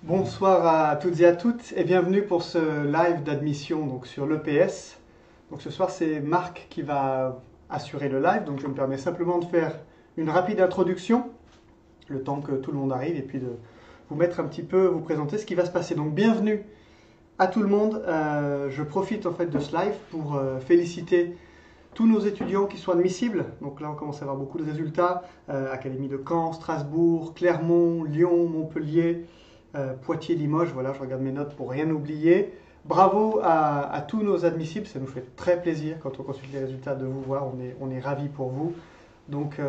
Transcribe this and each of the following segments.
Bonsoir à toutes et à toutes et bienvenue pour ce live d'admission donc sur l'EPS. Donc ce soir c'est Marc qui va assurer le live, donc je me permets simplement de faire une rapide introduction, le temps que tout le monde arrive et puis de vous mettre un petit peu, vous présenter ce qui va se passer. Donc bienvenue à tout le monde. Je profite en fait de ce live pour féliciter tous nos étudiants qui sont admissibles. Donc là on commence à avoir beaucoup de résultats. Académie de Caen, Strasbourg, Clermont, Lyon, Montpellier. Poitiers, Limoges, voilà, je regarde mes notes pour rien oublier. Bravo à tous nos admissibles, ça nous fait très plaisir quand on consulte les résultats de vous voir, on est ravis pour vous. Donc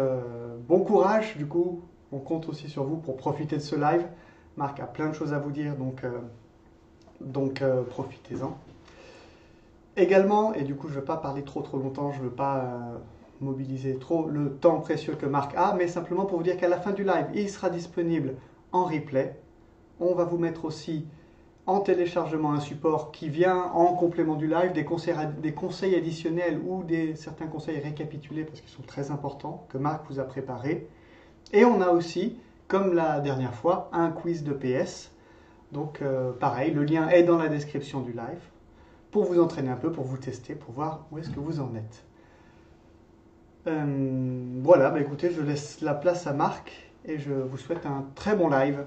bon courage, du coup, on compte aussi sur vous pour profiter de ce live. Marc a plein de choses à vous dire, donc profitez-en. Également, et du coup je ne veux pas parler trop longtemps, je ne veux pas mobiliser trop le temps précieux que Marc a, mais simplement pour vous dire qu'à la fin du live, il sera disponible en replay. On va vous mettre aussi en téléchargement un support qui vient en complément du live, des conseils additionnels ou certains conseils récapitulés parce qu'ils sont très importants que Marc vous a préparés. Et on a aussi, comme la dernière fois, un quiz de PS. Donc pareil, le lien est dans la description du live pour vous entraîner un peu, pour vous tester, pour voir où est-ce que vous en êtes. Voilà, bah écoutez, je laisse la place à Marc et je vous souhaite un très bon live.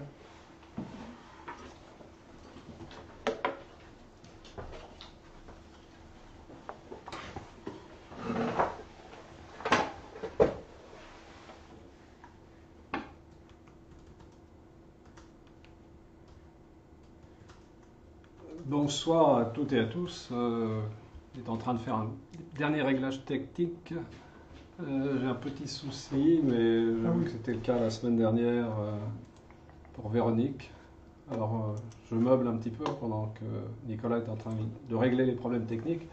Bonsoir à toutes et à tous. On est en train de faire un dernier réglage technique. J'ai un petit souci, mais j'ai vu que c'était le cas la semaine dernière pour Véronique. Alors je meuble un petit peu pendant que Nicolas est en train de régler les problèmes techniques.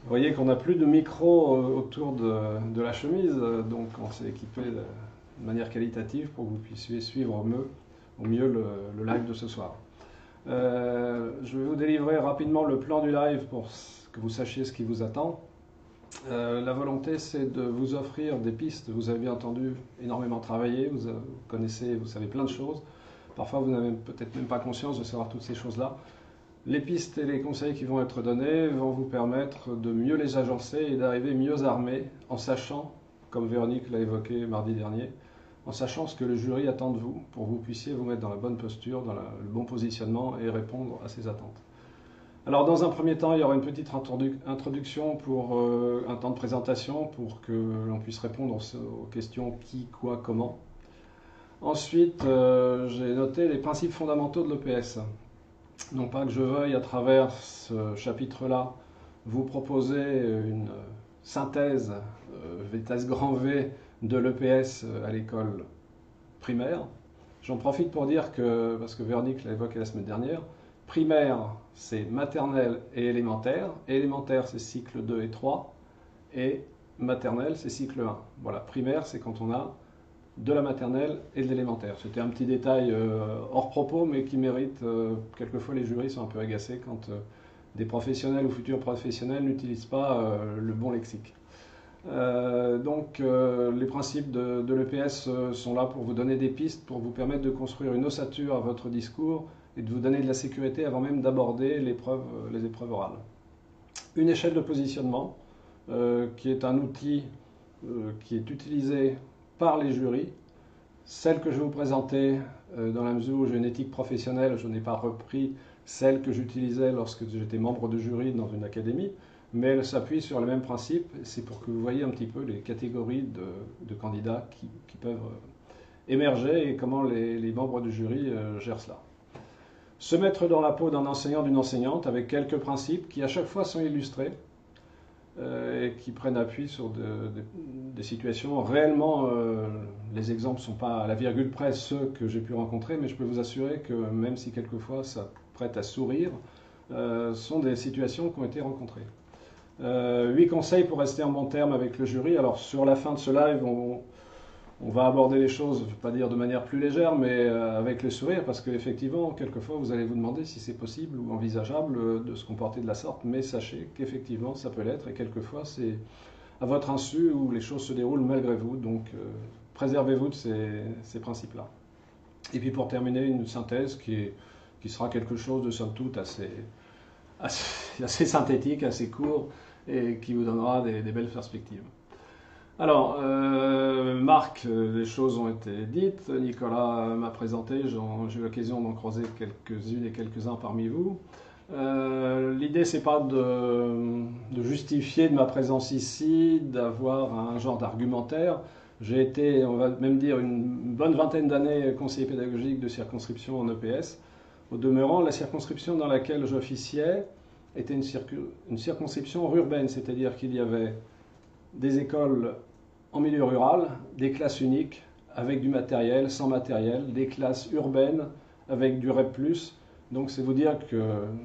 Vous voyez qu'on n'a plus de micro autour de la chemise, donc on s'est équipé de manière qualitative pour que vous puissiez suivre au mieux le live de ce soir. Je vais vous délivrer rapidement le plan du live pour que vous sachiez ce qui vous attend. La volonté, c'est de vous offrir des pistes. Vous avez bien entendu énormément travaillé, vous connaissez, vous savez plein de choses. Parfois, vous n'avez peut-être même pas conscience de savoir toutes ces choses-là. Les pistes et les conseils qui vont être donnés vont vous permettre de mieux les agencer et d'arriver mieux armé en sachant, comme Véronique l'a évoqué mardi dernier, en sachant ce que le jury attend de vous, pour que vous puissiez vous mettre dans la bonne posture, dans le bon positionnement et répondre à ses attentes. Alors dans un premier temps, il y aura une petite introduction pour un temps de présentation pour que l'on puisse répondre aux questions qui, quoi, comment. Ensuite, j'ai noté les principes fondamentaux de l'EPS. Non pas que je veuille à travers ce chapitre-là vous proposer une synthèse vitesse grand V de l'EPS à l'école primaire. J'en profite pour dire que, parce que Véronique l'a évoqué la semaine dernière, primaire c'est maternelle et élémentaire. Élémentaire c'est cycle 2 et 3 et maternelle c'est cycle 1. Voilà, primaire c'est quand on a de la maternelle et de l'élémentaire. C'était un petit détail hors propos mais qui mérite, quelquefois les jurys sont un peu agacés quand des professionnels ou futurs professionnels n'utilisent pas le bon lexique. Les principes de l'EPS sont là pour vous donner des pistes, pour vous permettre de construire une ossature à votre discours et de vous donner de la sécurité avant même d'aborder les épreuves orales. Une échelle de positionnement qui est un outil qui est utilisé par les jurys. Celle que je vais vous présenter, dans la mesure où j'ai une éthique professionnelle, je n'ai pas repris celle que j'utilisais lorsque j'étais membre de jury dans une académie, mais elle s'appuie sur le même principe. C'est pour que vous voyez un petit peu les catégories de candidats qui peuvent émerger et comment les membres du jury gèrent cela. Se mettre dans la peau d'un enseignant, d'une enseignante, avec quelques principes qui à chaque fois sont illustrés et qui prennent appui sur des situations. Réellement, les exemples ne sont pas à la virgule près ceux que j'ai pu rencontrer, mais je peux vous assurer que même si quelquefois ça prête à sourire, sont des situations qui ont été rencontrées. 8 conseils pour rester en bon terme avec le jury. Alors sur la fin de ce live, on va aborder les choses, je ne vais pas dire de manière plus légère, mais avec le sourire, parce qu'effectivement, quelquefois, vous allez vous demander si c'est possible ou envisageable de se comporter de la sorte, mais sachez qu'effectivement, ça peut l'être, et quelquefois, c'est à votre insu où les choses se déroulent malgré vous, donc préservez-vous de ces principes-là. Et puis pour terminer, une synthèse qui est qui sera quelque chose de somme toute assez synthétique, assez court, et qui vous donnera des belles perspectives. Alors, Marc, les choses ont été dites, Nicolas m'a présenté, j'ai eu l'occasion d'en croiser quelques-unes et quelques-uns parmi vous. L'idée, c'est pas de justifier de ma présence ici, d'avoir un genre d'argumentaire. J'ai été, on va même dire, une bonne vingtaine d'années conseiller pédagogique de circonscription en EPS. Au demeurant, la circonscription dans laquelle j'officiais était une circonscription urbaine, c'est-à-dire qu'il y avait des écoles en milieu rural, des classes uniques avec du matériel, sans matériel, des classes urbaines avec du REP+. Donc c'est vous dire que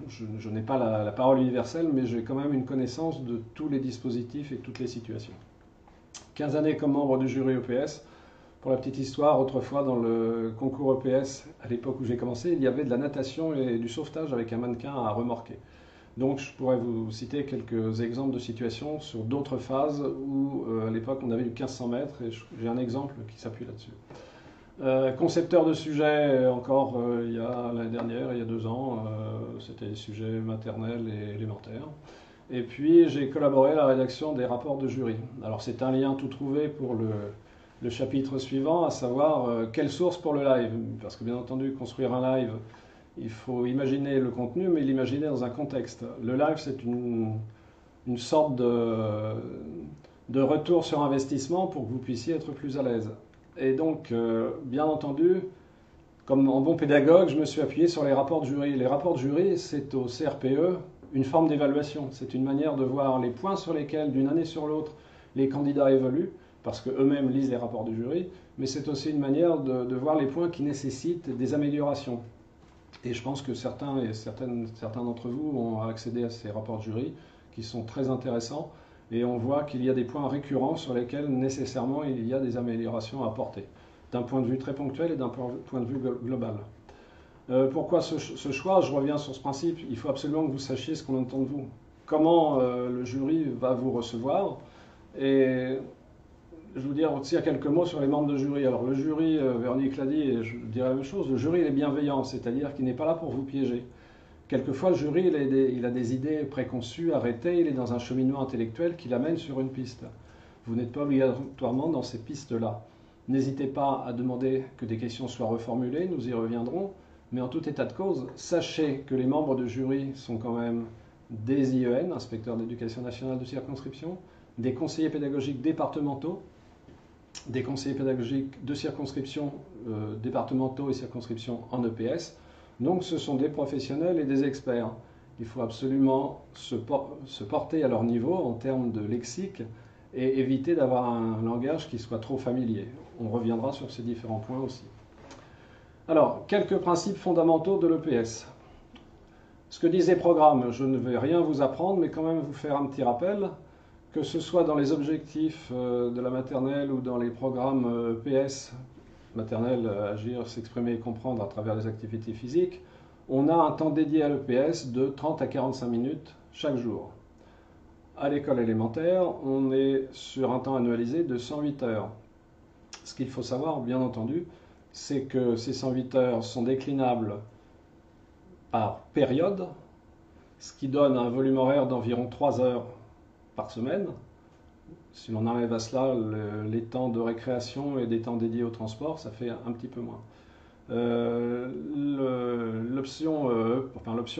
je n'ai pas la parole universelle, mais j'ai quand même une connaissance de tous les dispositifs et toutes les situations. 15 années comme membre du jury EPS. Pour la petite histoire, autrefois dans le concours EPS, à l'époque où j'ai commencé, il y avait de la natation et du sauvetage avec un mannequin à remorquer. Donc je pourrais vous citer quelques exemples de situations sur d'autres phases où à l'époque on avait du 1500 mètres et j'ai un exemple qui s'appuie là-dessus. Concepteur de sujets encore il y a l'année dernière, il y a 2 ans, c'était des sujets maternels et élémentaires. Et puis j'ai collaboré à la rédaction des rapports de jury. Alors c'est un lien tout trouvé pour le chapitre suivant, à savoir quelle source pour le live. Parce que bien entendu, construire un live, il faut imaginer le contenu, mais l'imaginer dans un contexte. Le live, c'est une sorte de retour sur investissement pour que vous puissiez être plus à l'aise. Et donc, bien entendu, comme en bon pédagogue, je me suis appuyé sur les rapports de jury. Les rapports de jury, c'est au CRPE une forme d'évaluation. C'est une manière de voir les points sur lesquels, d'une année sur l'autre, les candidats évoluent, parce qu'eux-mêmes lisent les rapports du jury, mais c'est aussi une manière de voir les points qui nécessitent des améliorations. Et je pense que certains d'entre vous ont accédé à ces rapports de jury qui sont très intéressants et on voit qu'il y a des points récurrents sur lesquels nécessairement il y a des améliorations à apporter, d'un point de vue très ponctuel et d'un point de vue global. Pourquoi ce choix? Je reviens sur ce principe, il faut absolument que vous sachiez ce qu'on entend de vous. Comment le jury va vous recevoir? Et je vais vous dire aussi quelques mots sur les membres de jury. Alors le jury, Véronique l'a dit, et je dirais la même chose, le jury il est bienveillant, c'est-à-dire qu'il n'est pas là pour vous piéger. Quelquefois le jury il a des idées préconçues, arrêtées, il est dans un cheminement intellectuel qui l'amène sur une piste. Vous n'êtes pas obligatoirement dans ces pistes-là. N'hésitez pas à demander que des questions soient reformulées, nous y reviendrons, mais en tout état de cause, sachez que les membres de jury sont quand même des IEN, inspecteurs d'éducation nationale de circonscription, des conseillers pédagogiques départementaux, des conseillers pédagogiques de circonscription départementaux et circonscriptions en EPS. Donc ce sont des professionnels et des experts. Il faut absolument se porter à leur niveau en termes de lexique et éviter d'avoir un langage qui soit trop familier. On reviendra sur ces différents points aussi. Alors, quelques principes fondamentaux de l'EPS. Ce que disent les programmes, je ne vais rien vous apprendre, mais quand même vous faire un petit rappel. Que ce soit dans les objectifs de la maternelle ou dans les programmes EPS, maternelle, agir, s'exprimer et comprendre à travers les activités physiques, on a un temps dédié à l'EPS de 30 à 45 minutes chaque jour. À l'école élémentaire, on est sur un temps annualisé de 108 heures. Ce qu'il faut savoir, bien entendu, c'est que ces 108 heures sont déclinables par période, ce qui donne un volume horaire d'environ 3 heures par semaine. Si l'on enlève à cela les temps de récréation et des temps dédiés au transport, ça fait un petit peu moins.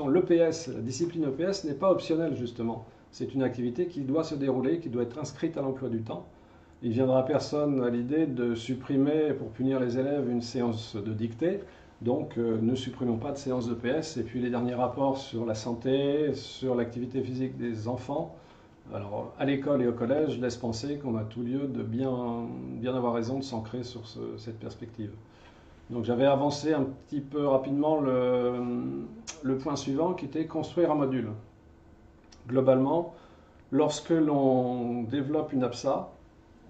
L'EPS, la discipline EPS n'est pas optionnelle justement. C'est une activité qui doit se dérouler, qui doit être inscrite à l'emploi du temps. Il ne viendra personne à l'idée de supprimer, pour punir les élèves, une séance de dictée. Donc ne supprimons pas de séance d'EPS. Et puis les derniers rapports sur la santé, sur l'activité physique des enfants, alors, à l'école et au collège, laisse penser qu'on a tout lieu de bien avoir raison de s'ancrer sur cette perspective. Donc j'avais avancé un petit peu rapidement le point suivant qui était construire un module. Globalement, lorsque l'on développe une APSA,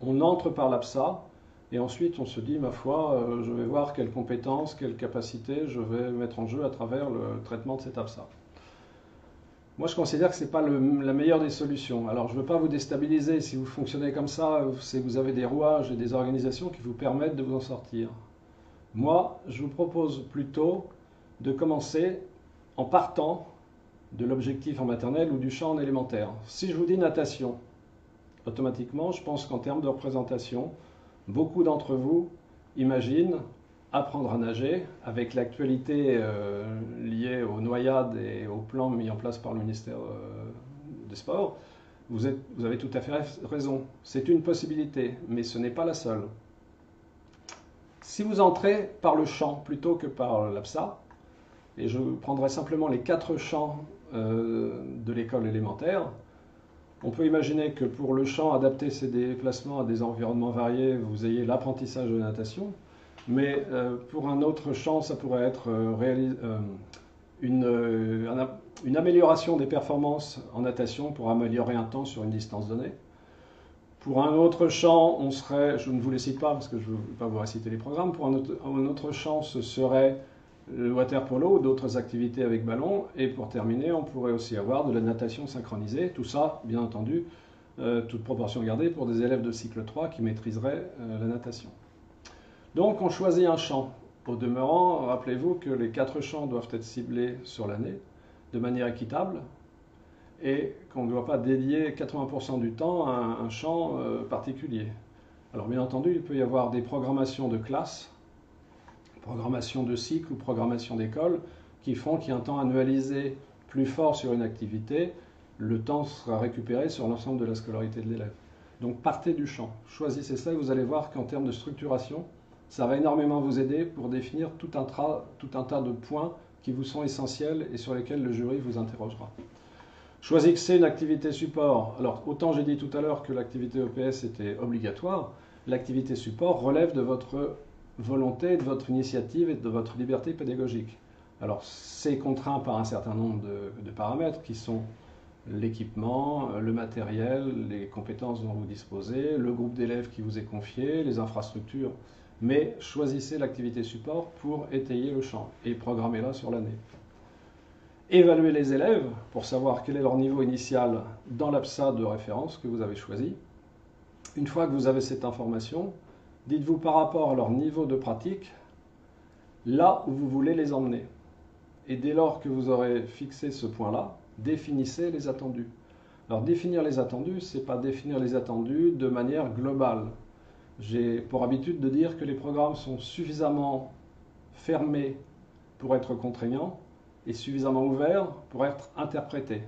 on entre par l'APSA et ensuite on se dit, ma foi, je vais voir quelles compétences, quelles capacités je vais mettre en jeu à travers le traitement de cette APSA. Moi, je considère que ce n'est pas la meilleure des solutions. Alors, je ne veux pas vous déstabiliser. Si vous fonctionnez comme ça, c'est que vous avez des rouages et des organisations qui vous permettent de vous en sortir. Moi, je vous propose plutôt de commencer en partant de l'objectif en maternelle ou du champ en élémentaire. Si je vous dis natation, automatiquement, je pense qu'en termes de représentation, beaucoup d'entre vous imaginent apprendre à nager avec l'actualité liée aux noyades et aux plans mis en place par le ministère des Sports. Vous avez tout à fait raison. C'est une possibilité, mais ce n'est pas la seule. Si vous entrez par le champ plutôt que par l'APSA, et je prendrai simplement les 4 champs de l'école élémentaire, on peut imaginer que pour le champ, adapter ses déplacements à des environnements variés, vous ayez l'apprentissage de natation, mais pour un autre champ, ça pourrait être une amélioration des performances en natation pour améliorer un temps sur une distance donnée. Pour un autre champ, on serait, je ne vous les cite pas parce que je ne vais pas vous réciter les programmes, pour un autre champ, ce serait le water polo ou d'autres activités avec ballon. Et pour terminer, on pourrait aussi avoir de la natation synchronisée. Tout ça, bien entendu, toute proportion gardée pour des élèves de cycle 3 qui maîtriseraient la natation. Donc on choisit un champ. Au demeurant, rappelez-vous que les 4 champs doivent être ciblés sur l'année de manière équitable et qu'on ne doit pas dédier 80% du temps à un champ particulier. Alors bien entendu, il peut y avoir des programmations de classe, programmation de cycle ou programmation d'école qui font qu'il y a un temps annualisé plus fort sur une activité, le temps sera récupéré sur l'ensemble de la scolarité de l'élève. Donc partez du champ, choisissez ça et vous allez voir qu'en termes de structuration, ça va énormément vous aider pour définir tout un tas de points qui vous sont essentiels et sur lesquels le jury vous interrogera. Choisissez une activité support. Alors, autant j'ai dit tout à l'heure que l'activité EPS était obligatoire, l'activité support relève de votre volonté, de votre initiative et de votre liberté pédagogique. Alors, c'est contraint par un certain nombre de paramètres qui sont l'équipement, le matériel, les compétences dont vous disposez, le groupe d'élèves qui vous est confié, les infrastructures. Mais choisissez l'activité support pour étayer le champ et programmez-la sur l'année. Évaluez les élèves pour savoir quel est leur niveau initial dans l'APSA de référence que vous avez choisi. Une fois que vous avez cette information, dites-vous par rapport à leur niveau de pratique, là où vous voulez les emmener. Et dès lors que vous aurez fixé ce point-là, définissez les attendus. Alors définir les attendus, ce n'est pas définir les attendus de manière globale. J'ai pour habitude de dire que les programmes sont suffisamment fermés pour être contraignants et suffisamment ouverts pour être interprétés.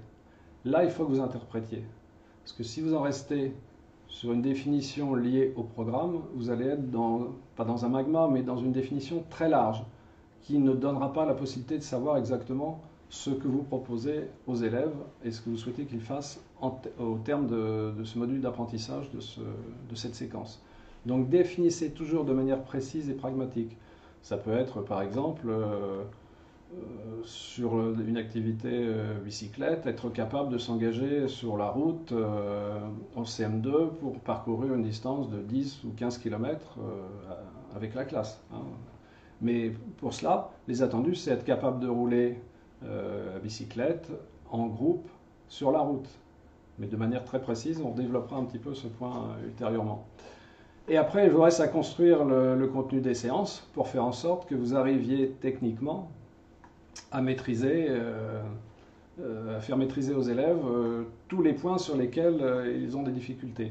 Là, il faut que vous interprétiez. Parce que si vous en restez sur une définition liée au programme, vous allez être pas dans un magma, mais dans une définition très large, qui ne donnera pas la possibilité de savoir exactement ce que vous proposez aux élèves et ce que vous souhaitez qu'ils fassent au terme de ce module d'apprentissage, de cette séquence. Donc définissez toujours de manière précise et pragmatique. Ça peut être par exemple sur une activité bicyclette, être capable de s'engager sur la route en CM2 pour parcourir une distance de 10 ou 15 km avec la classe. Hein. Mais pour cela, les attendus, c'est être capable de rouler à bicyclette en groupe sur la route. Mais de manière très précise, on développera un petit peu ce point ultérieurement. Et après, il vous reste à construire le contenu des séances pour faire en sorte que vous arriviez techniquement à maîtriser, à faire maîtriser aux élèves tous les points sur lesquels ils ont des difficultés.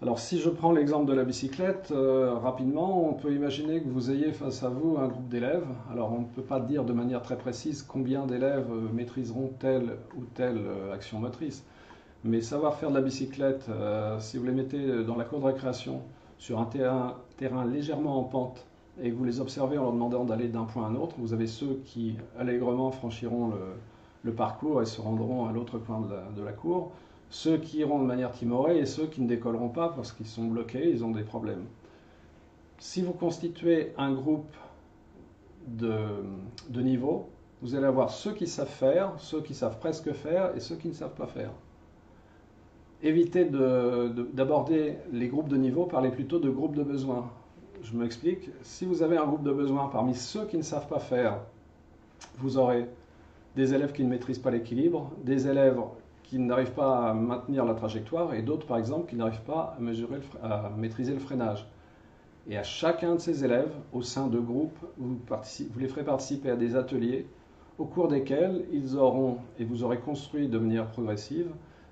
Alors si je prends l'exemple de la bicyclette, rapidement, on peut imaginer que vous ayez face à vous un groupe d'élèves. Alors on ne peut pas dire de manière très précise combien d'élèves maîtriseront telle ou telle action motrice. Mais savoir faire de la bicyclette, si vous les mettez dans la cour de récréation, sur un terrain légèrement en pente, et que vous les observez en leur demandant d'aller d'un point à un autre, vous avez ceux qui allègrement franchiront le parcours et se rendront à l'autre point de la cour, ceux qui iront de manière timorée et ceux qui ne décolleront pas parce qu'ils sont bloqués, ils ont des problèmes. Si vous constituez un groupe de niveau, vous allez avoir ceux qui savent faire, ceux qui savent presque faire et ceux qui ne savent pas faire. Évitez d'aborder les groupes de niveau, parlez plutôt de groupes de besoins. Je m'explique, si vous avez un groupe de besoins parmi ceux qui ne savent pas faire, vous aurez des élèves qui ne maîtrisent pas l'équilibre, des élèves qui n'arrivent pas à maintenir la trajectoire et d'autres par exemple qui n'arrivent pas à maîtriser le freinage. Et à chacun de ces élèves, au sein de groupes, vous les ferez participer à des ateliers au cours desquels ils auront, et vous aurez construit de manière progressive,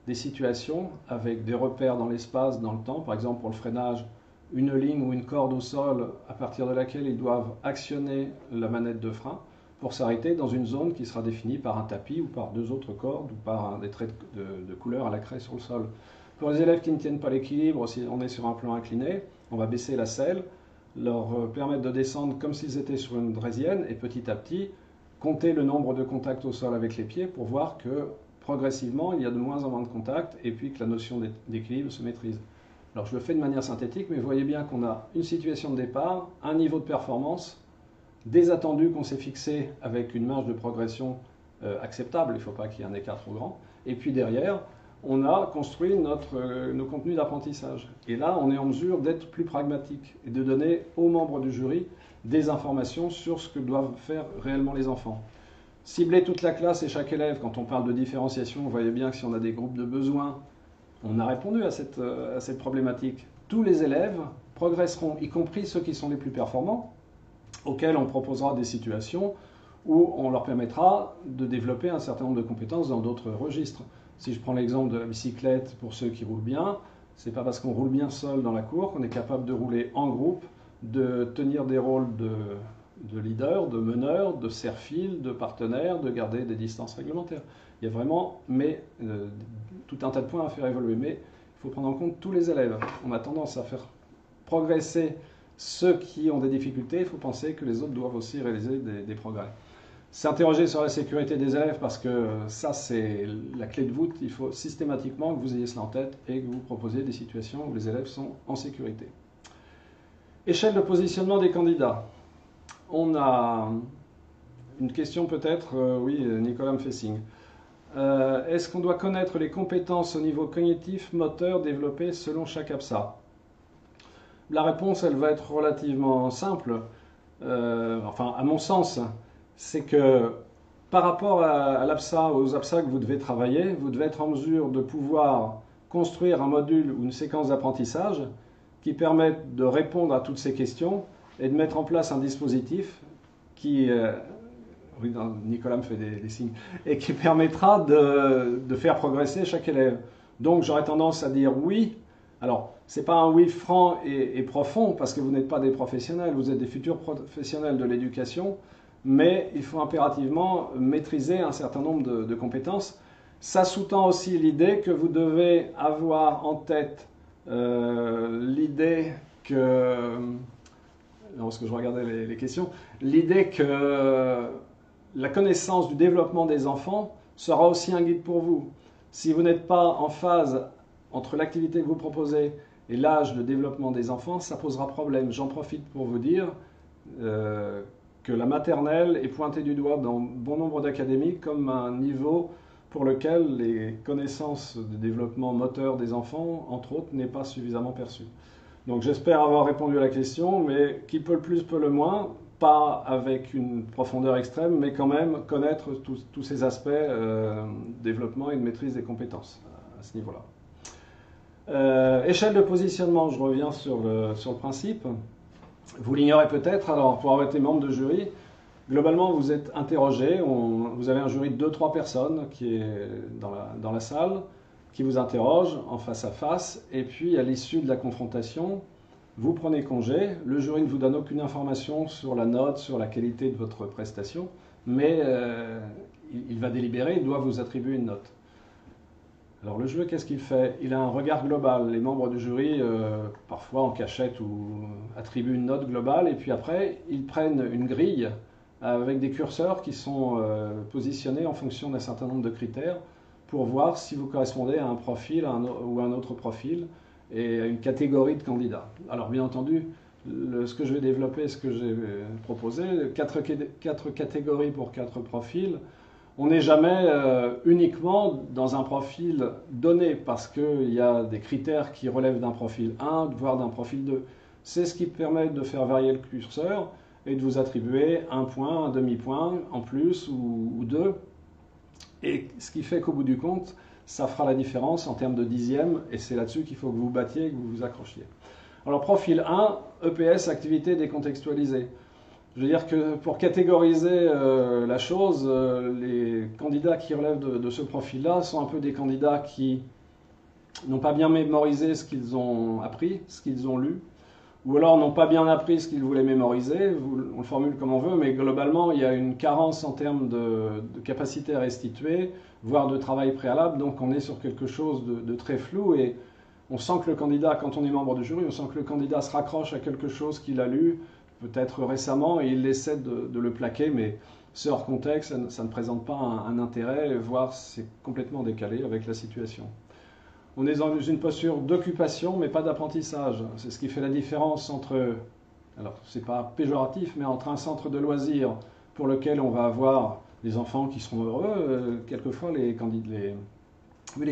des situations avec des repères dans l'espace, dans le temps, par exemple pour le freinage, une ligne ou une corde au sol à partir de laquelle ils doivent actionner la manette de frein pour s'arrêter dans une zone qui sera définie par un tapis ou par deux autres cordes ou par des traits de couleur à la craie sur le sol. Pour les élèves qui ne tiennent pas l'équilibre, si on est sur un plan incliné, on va baisser la selle, leur permettre de descendre comme s'ils étaient sur une draisienne et petit à petit compter le nombre de contacts au sol avec les pieds pour voir que progressivement il y a de moins en moins de contacts et puis que la notion d'équilibre se maîtrise. Alors je le fais de manière synthétique, mais vous voyez bien qu'on a une situation de départ, un niveau de performance, des attendus qu'on s'est fixés avec une marge de progression acceptable, il ne faut pas qu'il y ait un écart trop grand, et puis derrière, on a construit nos contenus d'apprentissage. Et là, on est en mesure d'être plus pragmatique et de donner aux membres du jury des informations sur ce que doivent faire réellement les enfants. Cibler toute la classe et chaque élève, quand on parle de différenciation, vous voyez bien que si on a des groupes de besoins, on a répondu à cette problématique. Tous les élèves progresseront, y compris ceux qui sont les plus performants, auxquels on proposera des situations où on leur permettra de développer un certain nombre de compétences dans d'autres registres. Si je prends l'exemple de la bicyclette pour ceux qui roulent bien, ce n'est pas parce qu'on roule bien seul dans la cour qu'on est capable de rouler en groupe, de tenir des rôles de leader, de meneur, de serre-fil, de partenaire, de garder des distances réglementaires. Il y a vraiment tout un tas de points à faire évoluer, mais il faut prendre en compte tous les élèves. On a tendance à faire progresser ceux qui ont des difficultés, il faut penser que les autres doivent aussi réaliser des progrès. S'interroger sur la sécurité des élèves, parce que ça c'est la clé de voûte, il faut systématiquement que vous ayez cela en tête et que vous proposiez des situations où les élèves sont en sécurité. Échelle de positionnement des candidats. On a une question peut-être, oui, Nicolas me fait signe. Est-ce qu'on doit connaître les compétences au niveau cognitif, moteur développées selon chaque APSA? La réponse, elle va être relativement simple, enfin à mon sens, c'est que par rapport à l'APSA, aux APSA que vous devez travailler, vous devez être en mesure de pouvoir construire un module ou une séquence d'apprentissage qui permette de répondre à toutes ces questions et de mettre en place un dispositif qui, oui, Nicolas me fait des signes, et qui permettra de faire progresser chaque élève. Donc j'aurais tendance à dire oui. Alors, ce n'est pas un oui franc et profond, parce que vous n'êtes pas des professionnels, vous êtes des futurs professionnels de l'éducation, mais il faut impérativement maîtriser un certain nombre de compétences. Ça sous-tend aussi l'idée que vous devez avoir en tête l'idée que... Lorsque je regardais les questions, l'idée que la connaissance du développement des enfants sera aussi un guide pour vous. Si vous n'êtes pas en phase entre l'activité que vous proposez et l'âge de développement des enfants, ça posera problème. J'en profite pour vous dire que la maternelle est pointée du doigt dans bon nombre d'académies comme un niveau pour lequel les connaissances de développement moteur des enfants, entre autres, n'est pas suffisamment perçue. Donc j'espère avoir répondu à la question, mais qui peut le plus, peut le moins, pas avec une profondeur extrême, mais quand même connaître tous ces aspects développement et de maîtrise des compétences à ce niveau-là. Échelle de positionnement, je reviens sur le principe. Vous l'ignorez peut-être, alors pour avoir été membre de jury, globalement vous êtes interrogé, vous avez un jury de 2-3 personnes qui est dans la salle, qui vous interroge en face à face, et puis à l'issue de la confrontation, vous prenez congé. Le jury ne vous donne aucune information sur la note, sur la qualité de votre prestation, mais il va délibérer, il doit vous attribuer une note. Alors le jury, qu'est-ce qu'il fait? Il a un regard global. Les membres du jury, parfois en cachette, ou attribuent une note globale, et puis après, ils prennent une grille avec des curseurs qui sont positionnés en fonction d'un certain nombre de critères pour voir si vous correspondez à un profil ou à un autre profil et à une catégorie de candidats. Alors bien entendu, ce que je vais développer, ce que j'ai proposé, 4 catégories pour 4 profils, on n'est jamais uniquement dans un profil donné parce qu'il y a des critères qui relèvent d'un profil 1, voire d'un profil 2. C'est ce qui permet de faire varier le curseur et de vous attribuer un point, un demi-point en plus ou 2. Et ce qui fait qu'au bout du compte, ça fera la différence en termes de dixième, et c'est là-dessus qu'il faut que vous vous battiez et que vous vous accrochiez. Alors, profil 1, EPS, activité décontextualisée. Je veux dire que pour catégoriser la chose, les candidats qui relèvent de ce profil-là sont un peu des candidats qui n'ont pas bien mémorisé ce qu'ils ont appris, ce qu'ils ont lu, ou alors n'ont pas bien appris ce qu'ils voulaient mémoriser, on le formule comme on veut, mais globalement il y a une carence en termes de capacité à restituer, voire de travail préalable, donc on est sur quelque chose de très flou, et on sent que le candidat, quand on est membre du jury, on sent que le candidat se raccroche à quelque chose qu'il a lu, peut-être récemment, et il essaie de le plaquer, mais c'est hors contexte, ça ne présente pas un intérêt, voire c'est complètement décalé avec la situation. On est dans une posture d'occupation, mais pas d'apprentissage. C'est ce qui fait la différence entre, alors c'est pas péjoratif, mais entre un centre de loisirs pour lequel on va avoir des enfants qui seront heureux. Quelquefois, les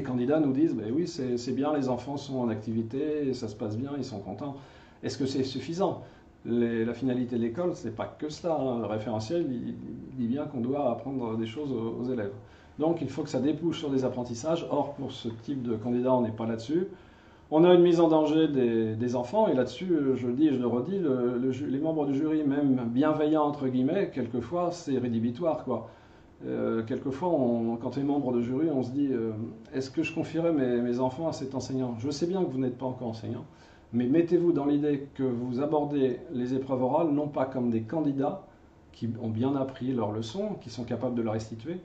candidats nous disent, ben oui, c'est bien, les enfants sont en activité, ça se passe bien, ils sont contents. Est-ce que c'est suffisant ? La finalité de l'école, c'est pas que cela. Le référentiel, il dit bien qu'on doit apprendre des choses aux élèves. Donc il faut que ça débouche sur des apprentissages. Or, pour ce type de candidat, on n'est pas là-dessus. On a une mise en danger des enfants, et là-dessus, je le dis et je le redis, les membres du jury, même bienveillants, entre guillemets, quelquefois, c'est rédhibitoire, quoi. Quelquefois, quand on est membre de jury, on se dit est-ce que je confierais mes enfants à cet enseignant ? Je sais bien que vous n'êtes pas encore enseignant, mais mettez-vous dans l'idée que vous abordez les épreuves orales non pas comme des candidats qui ont bien appris leurs leçons, qui sont capables de le restituer,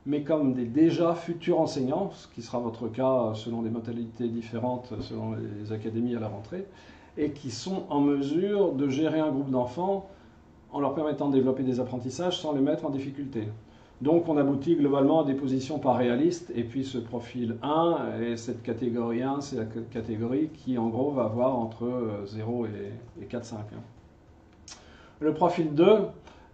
mais comme des déjà futurs enseignants, ce qui sera votre cas selon des modalités différentes, selon les académies à la rentrée, et qui sont en mesure de gérer un groupe d'enfants en leur permettant de développer des apprentissages sans les mettre en difficulté. Donc on aboutit globalement à des positions pas réalistes, et puis ce profil 1, et cette catégorie 1, c'est la catégorie qui en gros va avoir entre 0 et 4-5. Le profil 2,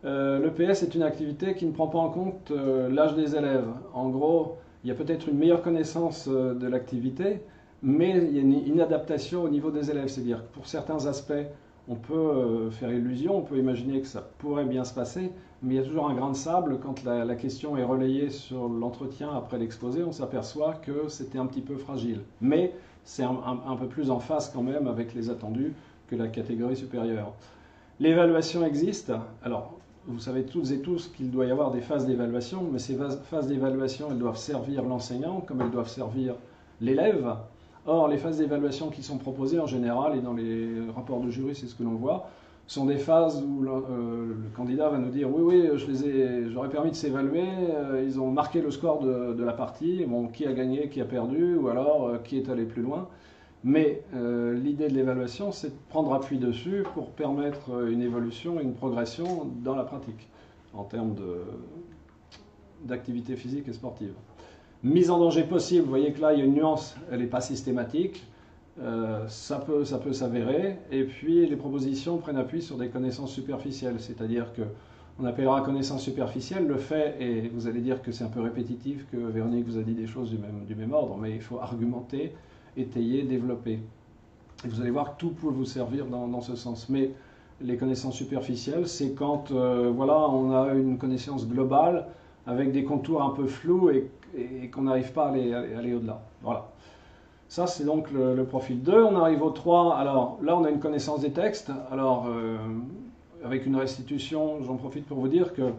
l'EPS est une activité qui ne prend pas en compte l'âge des élèves. En gros, il y a peut-être une meilleure connaissance de l'activité, mais il y a une inadaptation au niveau des élèves. C'est-à-dire que pour certains aspects, on peut faire illusion, on peut imaginer que ça pourrait bien se passer, mais il y a toujours un grain de sable. Quand la question est relayée sur l'entretien après l'exposé, on s'aperçoit que c'était un petit peu fragile. Mais c'est un peu plus en phase quand même avec les attendus que la catégorie supérieure. L'évaluation existe. Alors, vous savez toutes et tous qu'il doit y avoir des phases d'évaluation, mais ces phases d'évaluation, elles doivent servir l'enseignant comme elles doivent servir l'élève. Or, les phases d'évaluation qui sont proposées en général, et dans les rapports de jury, c'est ce que l'on voit, sont des phases où le candidat va nous dire « Oui, j'aurais permis de s'évaluer, ils ont marqué le score de la partie, bon, qui a gagné, qui a perdu, ou alors qui est allé plus loin ». Mais l'idée de l'évaluation, c'est de prendre appui dessus pour permettre une évolution et une progression dans la pratique, en termes d'activité physique et sportive. Mise en danger possible, vous voyez que là, il y a une nuance, elle n'est pas systématique, ça peut s'avérer, et puis les propositions prennent appui sur des connaissances superficielles, c'est-à-dire qu'on appellera connaissances superficielles le fait, et vous allez dire que c'est un peu répétitif, que Véronique vous a dit des choses du même ordre, mais il faut argumenter, étayer, développer. Et vous allez voir que tout peut vous servir dans ce sens. Mais les connaissances superficielles, c'est quand voilà, on a une connaissance globale avec des contours un peu flous et qu'on n'arrive pas à aller au-delà. Voilà. Ça, c'est donc le profil 2. On arrive au 3. Alors là, on a une connaissance des textes. Alors, avec une restitution, j'en profite pour vous dire que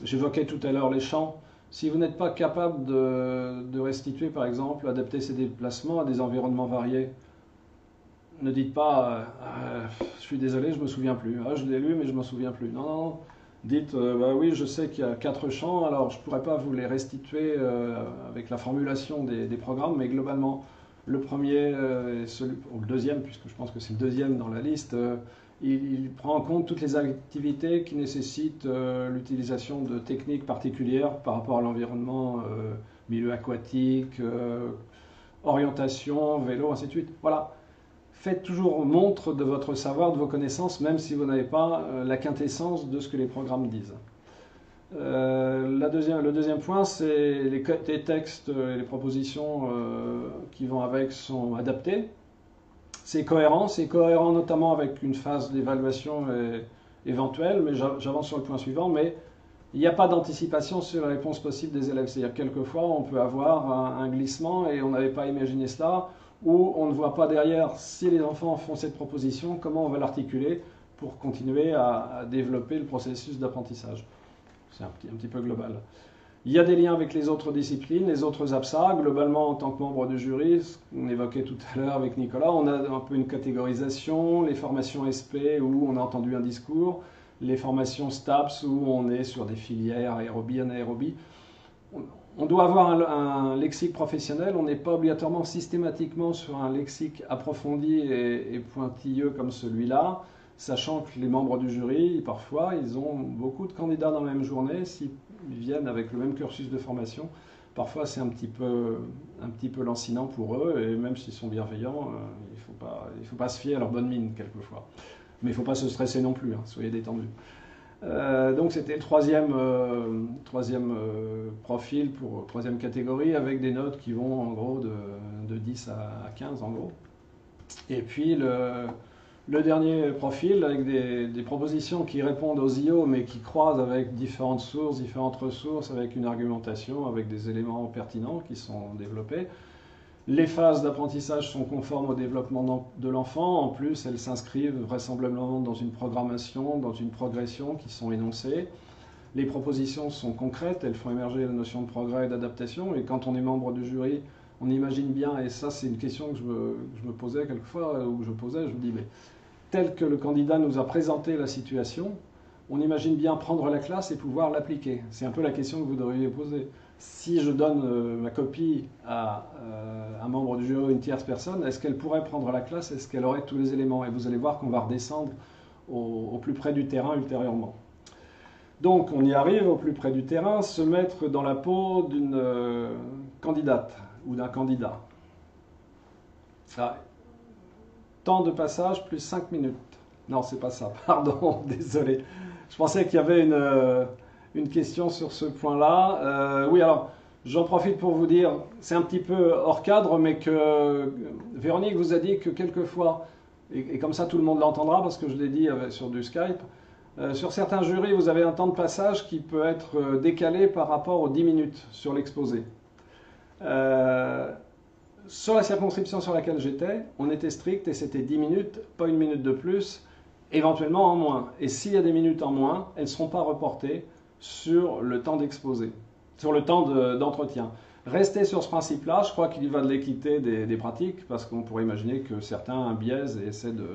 j'évoquais tout à l'heure les chants. Si vous n'êtes pas capable de restituer, par exemple, adapter ses déplacements à des environnements variés, ne dites pas je suis désolé, je ne me souviens plus. Ah, je l'ai lu, mais je ne m'en souviens plus. Non, non, non. Dites bah oui, je sais qu'il y a 4 chants, alors je ne pourrais pas vous les restituer avec la formulation des programmes, mais globalement, le premier, ou le deuxième, puisque je pense que c'est le deuxième dans la liste, il prend en compte toutes les activités qui nécessitent l'utilisation de techniques particulières par rapport à l'environnement, milieu aquatique, orientation, vélo, ainsi de suite. Voilà. Faites toujours montre de votre savoir, de vos connaissances, même si vous n'avez pas la quintessence de ce que les programmes disent. Le deuxième point, c'est les textes et les propositions qui vont avec sont adaptés. C'est cohérent notamment avec une phase d'évaluation éventuelle, mais j'avance sur le point suivant, mais il n'y a pas d'anticipation sur la réponse possible des élèves. C'est-à-dire quelquefois on peut avoir un glissement et on n'avait pas imaginé cela, où on ne voit pas derrière, si les enfants font cette proposition, comment on va l'articuler pour continuer à développer le processus d'apprentissage. C'est un petit peu global. Il y a des liens avec les autres disciplines, les autres APSA. Globalement, en tant que membre du jury, ce qu'on évoquait tout à l'heure avec Nicolas, on a un peu une catégorisation, les formations SP où on a entendu un discours, les formations STAPS où on est sur des filières aérobie, anaérobie. On doit avoir un lexique professionnel, on n'est pas obligatoirement systématiquement sur un lexique approfondi et pointilleux comme celui-là, sachant que les membres du jury, parfois, ils ont beaucoup de candidats dans la même journée, s'ils viennent avec le même cursus de formation, parfois c'est un petit peu lancinant pour eux, et même s'ils sont bienveillants, il ne faut pas se fier à leur bonne mine quelquefois. Mais il ne faut pas se stresser non plus, hein, soyez détendus. Donc c'était le troisième profil pour troisième catégorie avec des notes qui vont en gros de 10 à 15 en gros. Et puis le dernier profil avec des propositions qui répondent aux IO mais qui croisent avec différentes ressources, avec une argumentation, avec des éléments pertinents qui sont développés. Les phases d'apprentissage sont conformes au développement de l'enfant. En plus, elles s'inscrivent vraisemblablement dans une programmation, dans une progression qui sont énoncées. Les propositions sont concrètes, elles font émerger la notion de progrès et d'adaptation. Et quand on est membre du jury, on imagine bien, et ça c'est une question que je me posais quelquefois, ou que je me dis, mais tel que le candidat nous a présenté la situation, on imagine bien prendre la classe et pouvoir l'appliquer. C'est un peu la question que vous devriez poser. Si je donne ma copie à un membre du jury ou une tierce personne, est-ce qu'elle pourrait prendre la classe? Est-ce qu'elle aurait tous les éléments? Et vous allez voir qu'on va redescendre au plus près du terrain ultérieurement. Donc on y arrive au plus près du terrain, se mettre dans la peau d'une candidate ou d'un candidat. Ah, temps de passage plus 5 minutes. Non, c'est pas ça, pardon, désolé. Je pensais qu'il y avait une question sur ce point-là. Oui, alors, j'en profite pour vous dire, c'est un petit peu hors cadre, mais que Véronique vous a dit que quelquefois, et comme ça tout le monde l'entendra parce que je l'ai dit sur du Skype, sur certains jurys, vous avez un temps de passage qui peut être décalé par rapport aux 10 minutes sur l'exposé. Sur la circonscription sur laquelle j'étais, on était strict et c'était 10 minutes, pas une minute de plus, éventuellement en moins. Et s'il y a des minutes en moins, elles ne seront pas reportées sur le temps d'exposé, sur le temps d'entretien. Restez sur ce principe-là, je crois qu'il y va de l'équité des pratiques, parce qu'on pourrait imaginer que certains biaisent et essaient de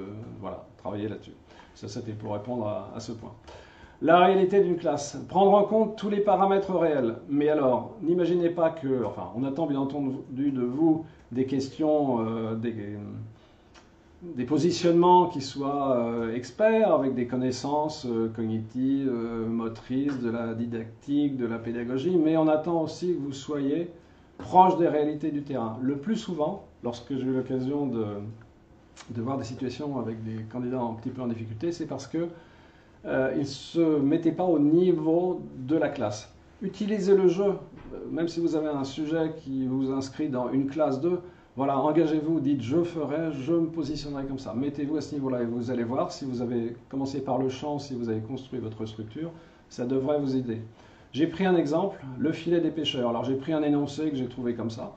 travailler là-dessus. Ça, c'était pour répondre à ce point. La réalité d'une classe, prendre en compte tous les paramètres réels. Mais alors, n'imaginez pas que, enfin, on attend bien entendu de vous des questions, des positionnements qui soient experts, avec des connaissances cognitives, motrices, de la didactique, de la pédagogie, mais on attend aussi que vous soyez proche des réalités du terrain. Le plus souvent, lorsque j'ai eu l'occasion de voir des situations avec des candidats un petit peu en difficulté, c'est parce que ils ne se mettaient pas au niveau de la classe. Utilisez le jeu, même si vous avez un sujet qui vous inscrit dans une classe 2, voilà, engagez-vous, dites je ferai, je me positionnerai comme ça. Mettez-vous à ce niveau-là et vous allez voir, si vous avez commencé par le chant, si vous avez construit votre structure, ça devrait vous aider. J'ai pris un exemple, le filet des pêcheurs. Alors j'ai pris un énoncé que j'ai trouvé comme ça.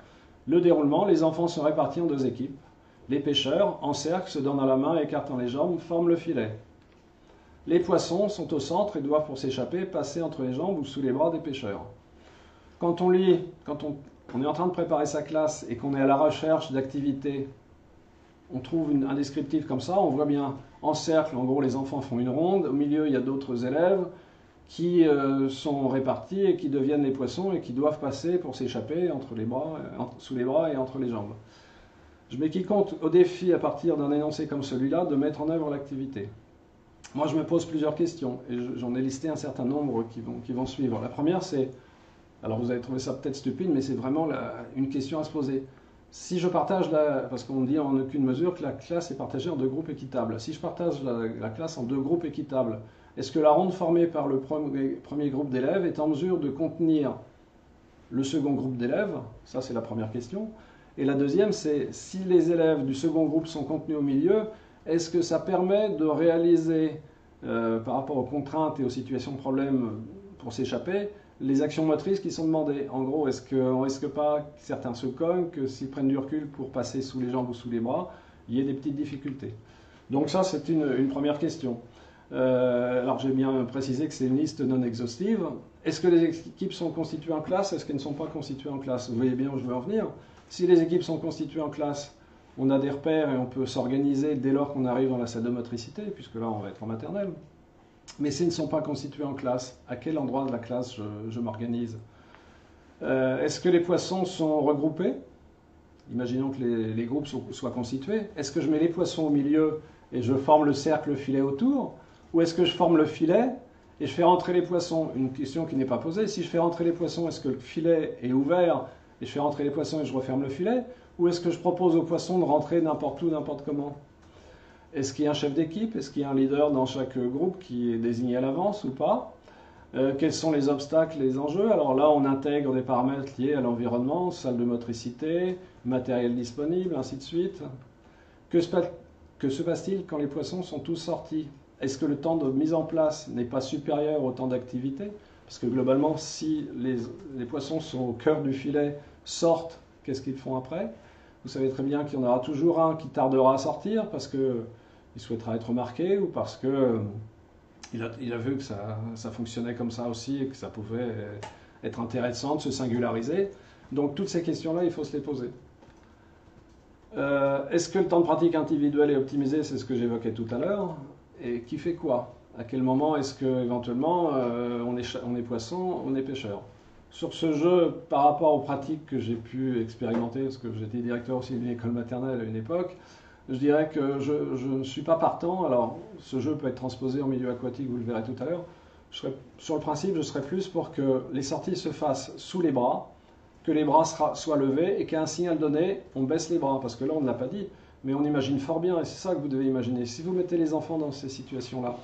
Le déroulement, les enfants sont répartis en 2 équipes. Les pêcheurs, en cercle, se donnant la main, écartant les jambes, forment le filet. Les poissons sont au centre et doivent, pour s'échapper, passer entre les jambes ou sous les bras des pêcheurs. Quand on est en train de préparer sa classe et qu'on est à la recherche d'activités, on trouve un descriptif comme ça, on voit bien en cercle, en gros les enfants font une ronde, au milieu il y a d'autres élèves qui sont répartis et qui deviennent les poissons et qui doivent passer pour s'échapper sous les bras et entre les jambes. Je mets quiconque au défi à partir d'un énoncé comme celui-là de mettre en œuvre l'activité. Moi, je me pose plusieurs questions et j'en ai listé un certain nombre qui vont suivre. La première, c'est, alors vous allez trouver ça peut-être stupide, mais c'est vraiment une question à se poser. Si je partage, parce qu'on dit en aucune mesure que la classe est partagée en 2 groupes équitables. Si je partage la classe en 2 groupes équitables, est-ce que la ronde formée par le premier groupe d'élèves est en mesure de contenir le second groupe d'élèves? Ça, c'est la première question. Et la deuxième, c'est si les élèves du second groupe sont contenus au milieu, est-ce que ça permet de réaliser, par rapport aux contraintes et aux situations de problème pour s'échapper, les actions motrices qui sont demandées. En gros, est-ce qu'on ne risque pas que certains se cognent, que s'ils prennent du recul pour passer sous les jambes ou sous les bras, il y ait des petites difficultés. Donc ça, c'est une première question. Alors j'ai bien précisé que c'est une liste non exhaustive. Est-ce que les équipes sont constituées en classe? Est-ce qu'elles ne sont pas constituées en classe? Vous voyez bien où je veux en venir. Si les équipes sont constituées en classe, on a des repères et on peut s'organiser dès lors qu'on arrive dans la salle de motricité, puisque là on va être en maternelle. Mais s'ils ne sont pas constitués en classe, à quel endroit de la classe je m'organise? Est-ce que les poissons sont regroupés? Imaginons que les groupes soient constitués. Est-ce que je mets les poissons au milieu et je forme le cercle, le filet autour? Ou est-ce que je forme le filet et je fais rentrer les poissons? Une question qui n'est pas posée. Si je fais rentrer les poissons, est-ce que le filet est ouvert et je fais rentrer les poissons et je referme le filet? Ou est-ce que je propose aux poissons de rentrer n'importe où, n'importe comment? Est-ce qu'il y a un chef d'équipe? Est-ce qu'il y a un leader dans chaque groupe qui est désigné à l'avance ou pas? Quels sont les obstacles, les enjeux? Alors là, on intègre des paramètres liés à l'environnement, salle de motricité, matériel disponible, ainsi de suite. Que se passe-t-il quand les poissons sont tous sortis? Est-ce que le temps de mise en place n'est pas supérieur au temps d'activité? Parce que globalement, si les poissons sont au cœur du filet, sortent, qu'est-ce qu'ils font après? Vous savez très bien qu'il y en aura toujours un qui tardera à sortir parce qu'il souhaitera être remarqué ou parce qu'il a vu que ça fonctionnait comme ça aussi et que ça pouvait être intéressant de se singulariser. Donc toutes ces questions-là, il faut se les poser. Est-ce que le temps de pratique individuel est optimisé? C'est ce que j'évoquais tout à l'heure. Et qui fait quoi? À quel moment est-ce qu'éventuellement on est poisson, on est pêcheur? Sur ce jeu, par rapport aux pratiques que j'ai pu expérimenter, parce que j'étais directeur aussi d'une école maternelle à une époque, je dirais que je ne suis pas partant. Alors, ce jeu peut être transposé en milieu aquatique, vous le verrez tout à l'heure. Sur le principe, je serais plus pour que les sorties se fassent sous les bras, que les bras soient levés et qu'à un signal donné, on baisse les bras. Parce que là, on ne l'a pas dit, mais on imagine fort bien, et c'est ça que vous devez imaginer. Si vous mettez les enfants dans ces situations-là,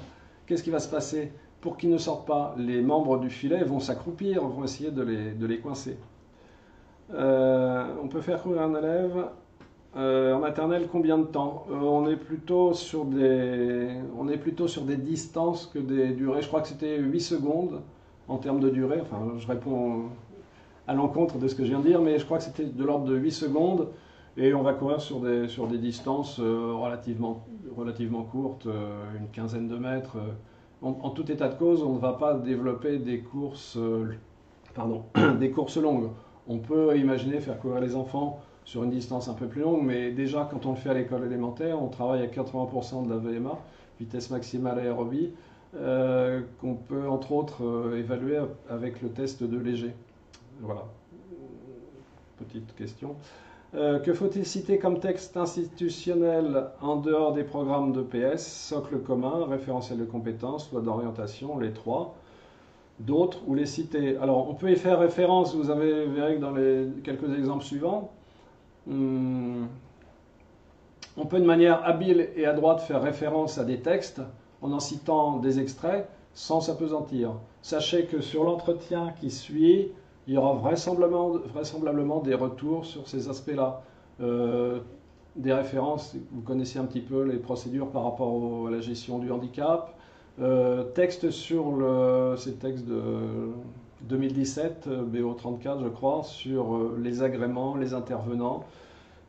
qu'est-ce qui va se passer? Pour qu'ils ne sortent pas, les membres du filet vont s'accroupir, vont essayer de les coincer. On peut faire courir un élève en maternelle combien de temps? On est plutôt sur des distances que des durées. Je crois que c'était 8 secondes en termes de durée. Enfin, je réponds à l'encontre de ce que je viens de dire, mais je crois que c'était de l'ordre de 8 secondes. Et on va courir sur des distances relativement courtes, une quinzaine de mètres. En tout état de cause, on ne va pas développer des courses longues. On peut imaginer faire courir les enfants sur une distance un peu plus longue, mais déjà quand on le fait à l'école élémentaire, on travaille à 80% de la VMA, vitesse maximale aérobie, qu'on peut entre autres évaluer avec le test de léger. Voilà, petite question. Que faut-il citer comme texte institutionnel en dehors des programmes d'EPS, socle commun, référentiel de compétences, loi d'orientation, les trois, d'autres, ou les citer? Alors, on peut y faire référence, vous verrez que dans les quelques exemples suivants, on peut de manière habile et adroite faire référence à des textes en citant des extraits sans s'apesantir. Sachez que sur l'entretien qui suit, il y aura vraisemblablement des retours sur ces aspects-là. Des références, vous connaissez un petit peu les procédures par rapport à la gestion du handicap. Texte sur ces textes de 2017, BO34 je crois, sur les agréments, les intervenants.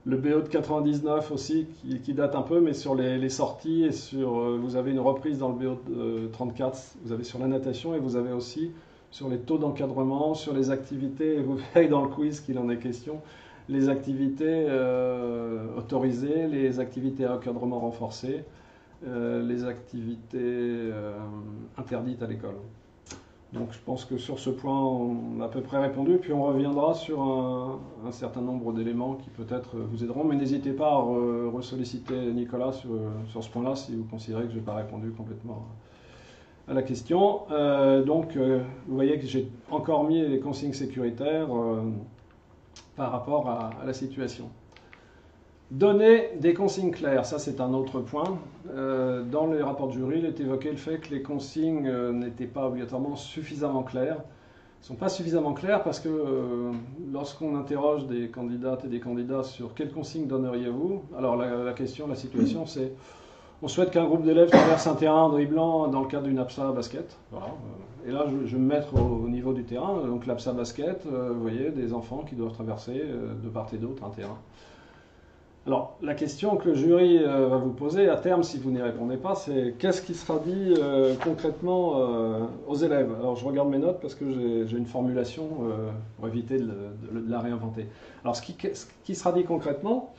Le BO de 99 aussi, qui date un peu, mais sur les sorties, et vous avez une reprise dans le BO de 34, vous avez sur la natation, et vous avez aussi sur les taux d'encadrement, sur les activités, et vous verrez dans le quiz qu'il en est question, les activités autorisées, les activités à encadrement renforcé, les activités interdites à l'école. Donc je pense que sur ce point, on a à peu près répondu, puis on reviendra sur un certain nombre d'éléments qui peut-être vous aideront, mais n'hésitez pas à ressolliciter Nicolas sur ce point-là si vous considérez que je n'ai pas répondu complètement à la question. Vous voyez que j'ai encore mis les consignes sécuritaires par rapport à la situation. Donner des consignes claires, ça c'est un autre point. Dans les rapports de jury, il est évoqué le fait que les consignes n'étaient pas obligatoirement suffisamment claires. Elles ne sont pas suffisamment claires parce que lorsqu'on interroge des candidates et des candidats sur quelles consignes donneriez-vous, alors la question, la situation c'est On souhaite qu'un groupe d'élèves traverse un terrain en dribblant dans le cadre d'une APSA basket. Voilà. Et là, je vais me mettre au niveau du terrain. Donc l'APSA basket, vous voyez, des enfants qui doivent traverser de part et d'autre un terrain. Alors, la question que le jury va vous poser à terme, si vous n'y répondez pas, c'est qu'est-ce qui sera dit concrètement aux élèves? Alors, je regarde mes notes parce que j'ai une formulation pour éviter de la réinventer. Alors, ce qui sera dit concrètement,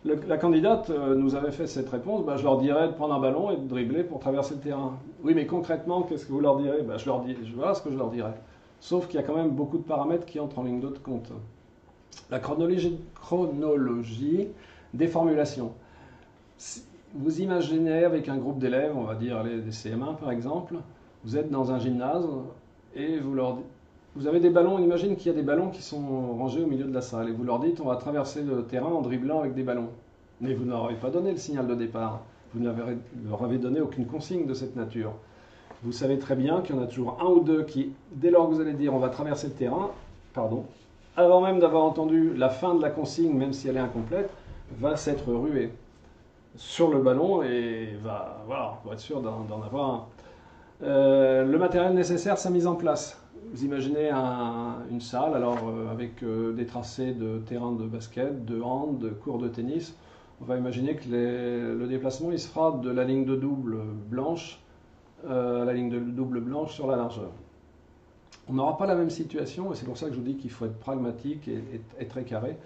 la candidate nous avait fait cette réponse, je leur dirais de prendre un ballon et de dribbler pour traverser le terrain. Oui, mais concrètement, qu'est-ce que vous leur direz? Voilà ce que je leur dirais. Sauf qu'il y a quand même beaucoup de paramètres qui entrent en ligne de compte. La chronologie des formulations. Vous imaginez avec un groupe d'élèves, on va dire des CM1 par exemple, vous êtes dans un gymnase et vous avez des ballons, on imagine qu'il y a des ballons qui sont rangés au milieu de la salle et vous leur dites on va traverser le terrain en dribblant avec des ballons. Mais vous n'aurez pas donné le signal de départ, vous leur avez donné aucune consigne de cette nature. Vous savez très bien qu'il y en a toujours un ou deux qui, dès lors que vous allez dire on va traverser le terrain, avant même d'avoir entendu la fin de la consigne, même si elle est incomplète, va s'être rué sur le ballon et pour être sûr d'en avoir un. Le matériel nécessaire, sa mise en place. Vous imaginez une salle avec des tracés de terrain de basket, de hand, de cours de tennis. On va imaginer que le déplacement il se fera de la ligne de double blanche à la ligne de double blanche sur la largeur. On n'aura pas la même situation et c'est pour ça que je vous dis qu'il faut être pragmatique et très carré.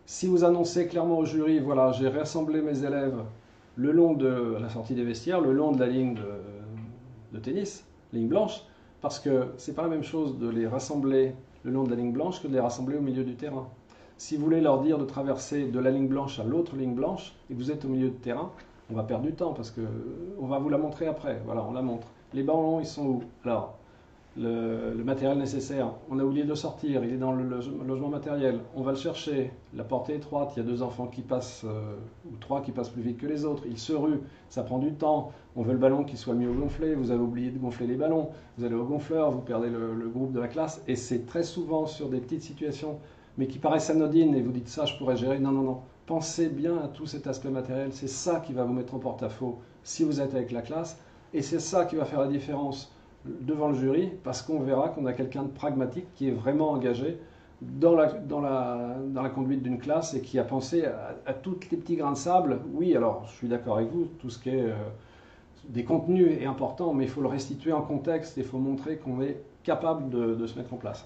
Si vous annoncez clairement au jury, voilà, j'ai rassemblé mes élèves le long de la sortie des vestiaires, le long de la ligne de tennis, ligne blanche, parce que c'est pas la même chose de les rassembler le long de la ligne blanche que de les rassembler au milieu du terrain. Si vous voulez leur dire de traverser de la ligne blanche à l'autre ligne blanche et que vous êtes au milieu du terrain, on va perdre du temps parce que on va vous la montrer après. Voilà, on la montre. Les ballons, ils sont où? Alors, le matériel nécessaire, on a oublié de sortir, il est dans le logement matériel, on va le chercher, la porte est étroite, il y a deux enfants qui passent, ou trois qui passent plus vite que les autres, ils se ruent, ça prend du temps, on veut le ballon qui soit mieux gonflé, vous avez oublié de gonfler les ballons, vous allez au gonfleur, vous perdez le groupe de la classe, et c'est très souvent sur des petites situations, mais qui paraissent anodines, et vous dites ça, je pourrais gérer, non, non, non, pensez bien à tout cet aspect matériel, c'est ça qui va vous mettre en porte-à-faux si vous êtes avec la classe, et c'est ça qui va faire la différence devant le jury, parce qu'on verra qu'on a quelqu'un de pragmatique qui est vraiment engagé dans la conduite d'une classe et qui a pensé à tous les petits grains de sable. Oui, alors je suis d'accord avec vous, tout ce qui est des contenus est important, mais il faut le restituer en contexte et il faut montrer qu'on est capable de se mettre en place.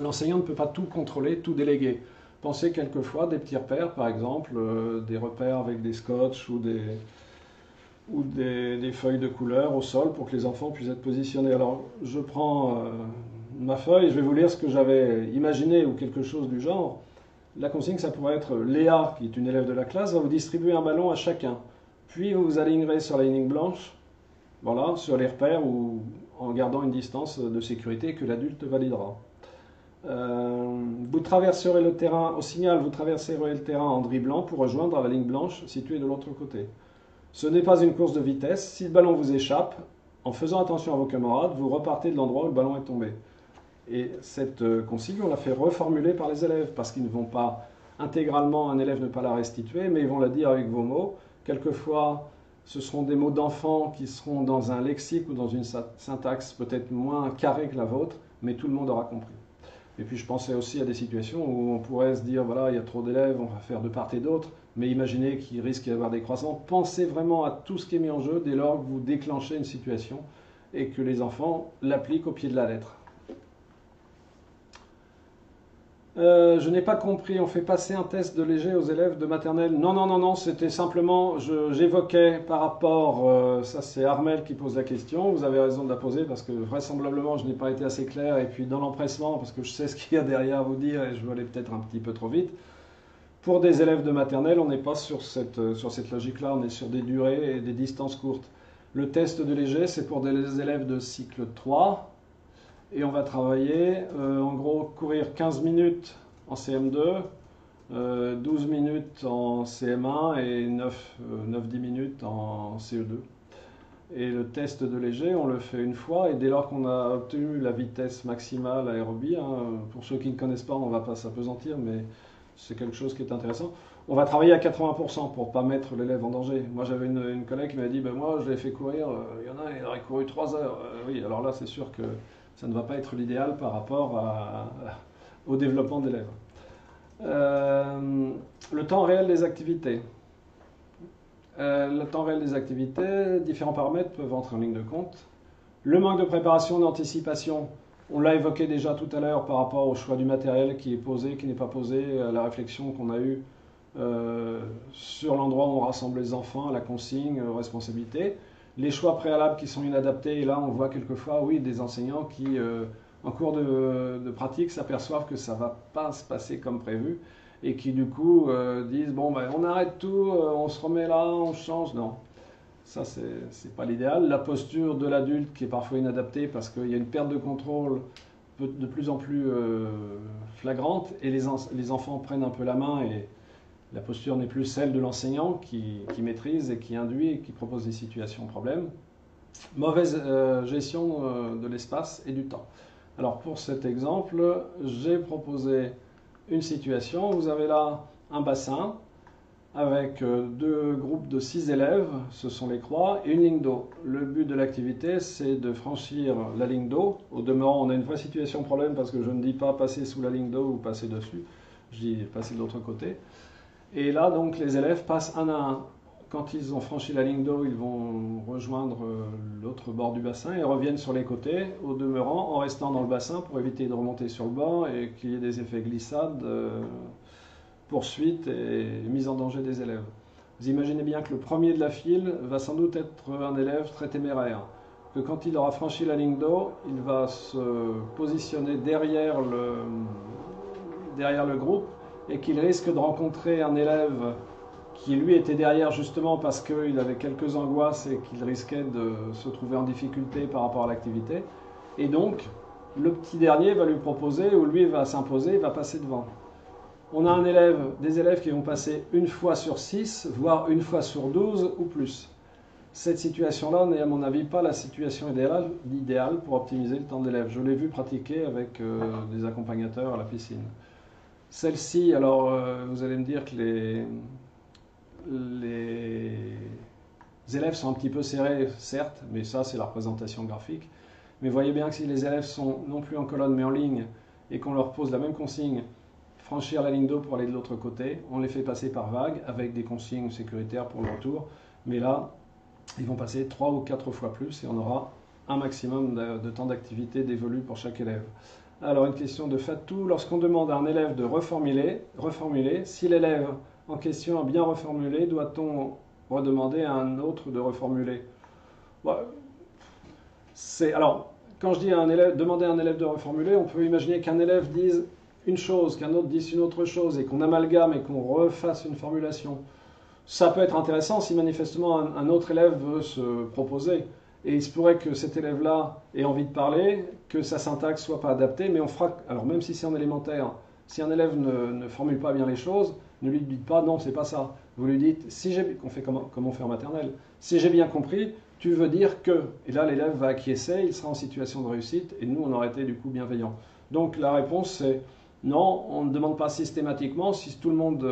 L'enseignant ne peut pas tout contrôler, tout déléguer. Pensez quelquefois des petits repères, par exemple, des repères avec des scotch ou des feuilles de couleur au sol pour que les enfants puissent être positionnés. Alors, je prends ma feuille, je vais vous lire ce que j'avais imaginé ou quelque chose du genre. La consigne, ça pourrait être Léa, qui est une élève de la classe, va vous distribuer un ballon à chacun. Puis vous vous alignerez sur la ligne blanche, voilà, sur les repères ou en gardant une distance de sécurité que l'adulte validera. Vous traverserez le terrain, au signal, vous traverserez le terrain en dribblant pour rejoindre la ligne blanche située de l'autre côté. Ce n'est pas une course de vitesse. Si le ballon vous échappe, en faisant attention à vos camarades, vous repartez de l'endroit où le ballon est tombé. Et cette consigne, on l'a fait reformuler par les élèves, parce qu'ils ne vont pas intégralement, un élève ne pas la restituer, mais ils vont la dire avec vos mots. Quelquefois, ce seront des mots d'enfants qui seront dans un lexique ou dans une syntaxe peut-être moins carrée que la vôtre, mais tout le monde aura compris. Et puis je pensais aussi à des situations où on pourrait se dire, voilà, il y a trop d'élèves, on va faire de part et d'autre, mais imaginez qu'il risque d'y avoir des croissants. Pensez vraiment à tout ce qui est mis en jeu dès lors que vous déclenchez une situation et que les enfants l'appliquent au pied de la lettre. Je n'ai pas compris, on fait passer un test de léger aux élèves de maternelle. Non, non, non, non, c'était simplement, j'évoquais par rapport, ça c'est Armel qui pose la question, vous avez raison de la poser parce que vraisemblablement je n'ai pas été assez clair et puis dans l'empressement, parce que je sais ce qu'il y a derrière à vous dire et je veux aller peut-être un petit peu trop vite. Pour des élèves de maternelle, on n'est pas sur cette logique-là, on est sur des durées et des distances courtes. Le test de léger, c'est pour des élèves de cycle 3, et on va travailler, en gros, courir 15 minutes en CM2, 12 minutes en CM1 et 9-10 minutes en CE2. Et le test de léger, on le fait une fois, et dès lors qu'on a obtenu la vitesse maximale aérobie, pour ceux qui ne connaissent pas, on ne va pas s'apesantir, mais c'est quelque chose qui est intéressant. On va travailler à 80% pour ne pas mettre l'élève en danger. Moi, j'avais une collègue qui m'a dit, ben, moi, je l'ai fait courir, il y en a, il aurait couru 3 heures. Oui, alors là, c'est sûr que ça ne va pas être l'idéal par rapport au développement de l'élève. Le temps réel des activités. Le temps réel des activités, différents paramètres peuvent entrer en ligne de compte. Le manque de préparation, d'anticipation, on l'a évoqué déjà tout à l'heure par rapport au choix du matériel qui est posé, qui n'est pas posé, la réflexion qu'on a eue sur l'endroit où on rassemble les enfants, la consigne, aux responsabilités. Les choix préalables qui sont inadaptés, et là on voit quelquefois, oui, des enseignants qui, en cours de pratique, s'aperçoivent que ça ne va pas se passer comme prévu, et qui du coup disent, bon, ben, on arrête tout, on se remet là, on change. Non, ça c'est pas l'idéal. La posture de l'adulte qui est parfois inadaptée parce qu'il y a une perte de contrôle de plus en plus flagrante, et les enfants prennent un peu la main, et la posture n'est plus celle de l'enseignant qui maîtrise et qui induit et qui propose des situations problèmes. Mauvaise gestion de l'espace et du temps. Alors pour cet exemple, j'ai proposé une situation. Vous avez là un bassin avec 2 groupes de 6 élèves, ce sont les croix, et une ligne d'eau. Le but de l'activité, c'est de franchir la ligne d'eau. Au demeurant, on a une vraie situation problème parce que je ne dis pas passer sous la ligne d'eau ou passer dessus, je dis passer de l'autre côté. Et là, donc, les élèves passent un à un. Quand ils ont franchi la ligne d'eau, ils vont rejoindre l'autre bord du bassin et reviennent sur les côtés, au demeurant, en restant dans le bassin pour éviter de remonter sur le bord et qu'il y ait des effets glissades, poursuite et mise en danger des élèves. Vous imaginez bien que le premier de la file va sans doute être un élève très téméraire, que quand il aura franchi la ligne d'eau, il va se positionner derrière le groupe, et qu'il risque de rencontrer un élève qui lui était derrière justement parce qu'il avait quelques angoisses et qu'il risquait de se trouver en difficulté par rapport à l'activité. Et donc, le petit dernier va lui proposer, ou lui va s'imposer, va passer devant. On a des élèves qui vont passer une fois sur 6, voire une fois sur 12 ou plus. Cette situation-là n'est à mon avis pas la situation idéale pour optimiser le temps d'élève. Je l'ai vu pratiquer avec des accompagnateurs à la piscine. Celle-ci, alors vous allez me dire que les élèves sont un petit peu serrés, certes, mais ça c'est la représentation graphique. Mais voyez bien que si les élèves sont non plus en colonne mais en ligne, et qu'on leur pose la même consigne, franchir la ligne d'eau pour aller de l'autre côté, on les fait passer par vagues avec des consignes sécuritaires pour le retour. Mais là, ils vont passer 3 ou 4 fois plus et on aura un maximum de temps d'activité dévolu pour chaque élève. Alors une question de Fatou, lorsqu'on demande à un élève de reformuler, si l'élève en question a bien reformulé, doit-on redemander à un autre de reformuler? Alors, quand je dis demander à un élève de reformuler, on peut imaginer qu'un élève dise une chose, qu'un autre dise une autre chose, et qu'on amalgame et qu'on refasse une formulation. Ça peut être intéressant si manifestement un autre élève veut se proposer. Et il se pourrait que cet élève-là ait envie de parler, que sa syntaxe soit pas adaptée, mais on fera, alors même si c'est en élémentaire, si un élève ne formule pas bien les choses, ne lui dites pas non, c'est pas ça. Vous lui dites, on fait comme on fait en maternelle, si j'ai bien compris, tu veux dire que. Et là, l'élève va acquiescer, il sera en situation de réussite, et nous, on aurait été du coup bienveillants. Donc la réponse, c'est non, on ne demande pas systématiquement. Si tout le monde,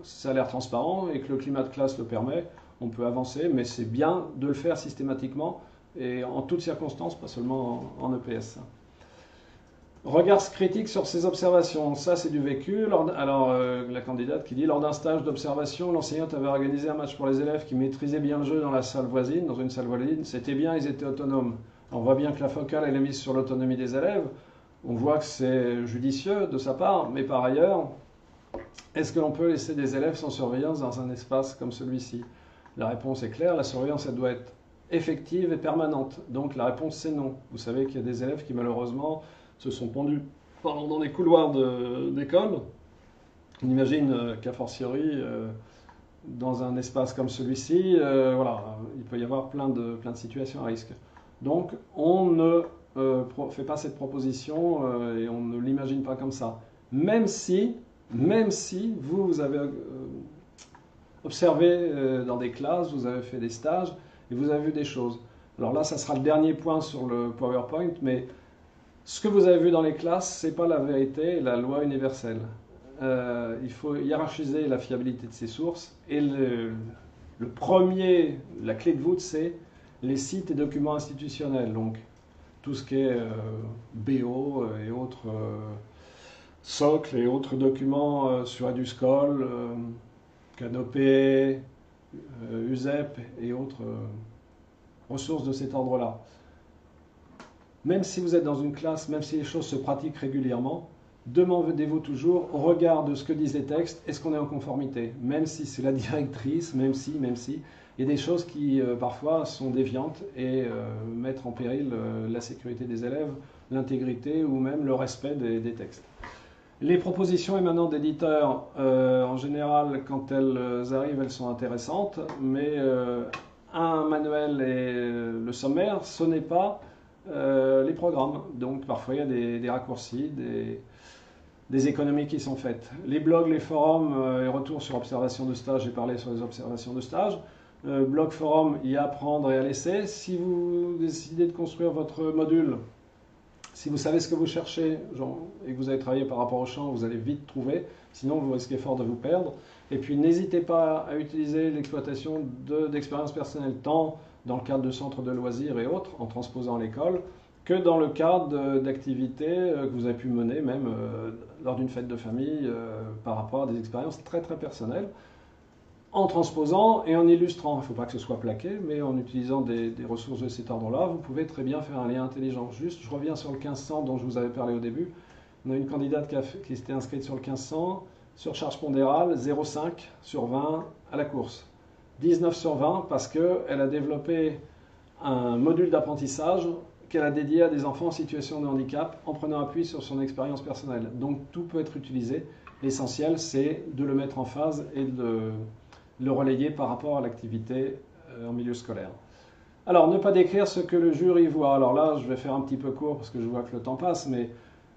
ça a l'air transparent et que le climat de classe le permet, on peut avancer, mais c'est bien de le faire systématiquement et en toutes circonstances, pas seulement en EPS. Regard critique sur ces observations, ça c'est du vécu. Alors la candidate qui dit, lors d'un stage d'observation, l'enseignante avait organisé un match pour les élèves qui maîtrisaient bien le jeu dans la salle voisine, dans une salle voisine, c'était bien, ils étaient autonomes. On voit bien que la focale elle est mise sur l'autonomie des élèves, on voit que c'est judicieux de sa part, mais par ailleurs, est-ce que l'on peut laisser des élèves sans surveillance dans un espace comme celui-ci? La réponse est claire, la surveillance elle doit être effective et permanente. Donc la réponse c'est non. Vous savez qu'il y a des élèves qui malheureusement se sont pendus dans des couloirs d'école. On imagine qu'a fortiori dans un espace comme celui-ci, voilà, il peut y avoir plein de situations à risque. Donc on ne fait pas cette proposition et on ne l'imagine pas comme ça. Même si vous avez observé dans des classes, vous avez fait des stages et vous avez vu des choses. Alors là, ça sera le dernier point sur le PowerPoint, mais ce que vous avez vu dans les classes, ce n'est pas la vérité et la loi universelle. il faut hiérarchiser la fiabilité de ces sources. Et la clé de voûte, c'est les sites et documents institutionnels. Donc, tout ce qui est BO et autres socles et autres documents sur EduSchool, Canopé, USEP et autres ressources de cet ordre-là. Même si vous êtes dans une classe, même si les choses se pratiquent régulièrement, demandez-vous toujours, au regard de ce que disent les textes, est-ce qu'on est en conformité? Même si c'est la directrice, même si, il y a des choses qui parfois sont déviantes et mettent en péril la sécurité des élèves, l'intégrité ou même le respect des textes. Les propositions émanant d'éditeurs, en général, quand elles arrivent, elles sont intéressantes, mais un manuel et le sommaire, ce n'est pas les programmes. Donc parfois il y a des raccourcis, des économies qui sont faites. Les blogs, les forums et retours sur observation de stage, j'ai parlé sur les observations de stage. Blog, forum, y apprendre et à laisser. Si vous décidez de construire votre module, si vous savez ce que vous cherchez et que vous avez travaillé par rapport au champ, vous allez vite trouver, sinon vous risquez fort de vous perdre. Et puis n'hésitez pas à utiliser l'exploitation d'expériences personnelles, tant dans le cadre de centres de loisirs et autres, en transposant l'école, que dans le cadre d'activités que vous avez pu mener, même lors d'une fête de famille, par rapport à des expériences très très personnelles, en transposant et en illustrant. Il ne faut pas que ce soit plaqué, mais en utilisant des ressources de cet ordre-là, vous pouvez très bien faire un lien intelligent. Juste, je reviens sur le 1500 dont je vous avais parlé au début. On a une candidate qui s'était inscrite sur le 1500, sur charge pondérale, 0,5 sur 20 à la course. 19 sur 20 parce qu'elle a développé un module d'apprentissage qu'elle a dédié à des enfants en situation de handicap en prenant appui sur son expérience personnelle. Donc tout peut être utilisé. L'essentiel, c'est de le mettre en phase et de le relayer par rapport à l'activité en milieu scolaire. Alors, ne pas décrire ce que le jury voit. Alors là, je vais faire un petit peu court parce que je vois que le temps passe, mais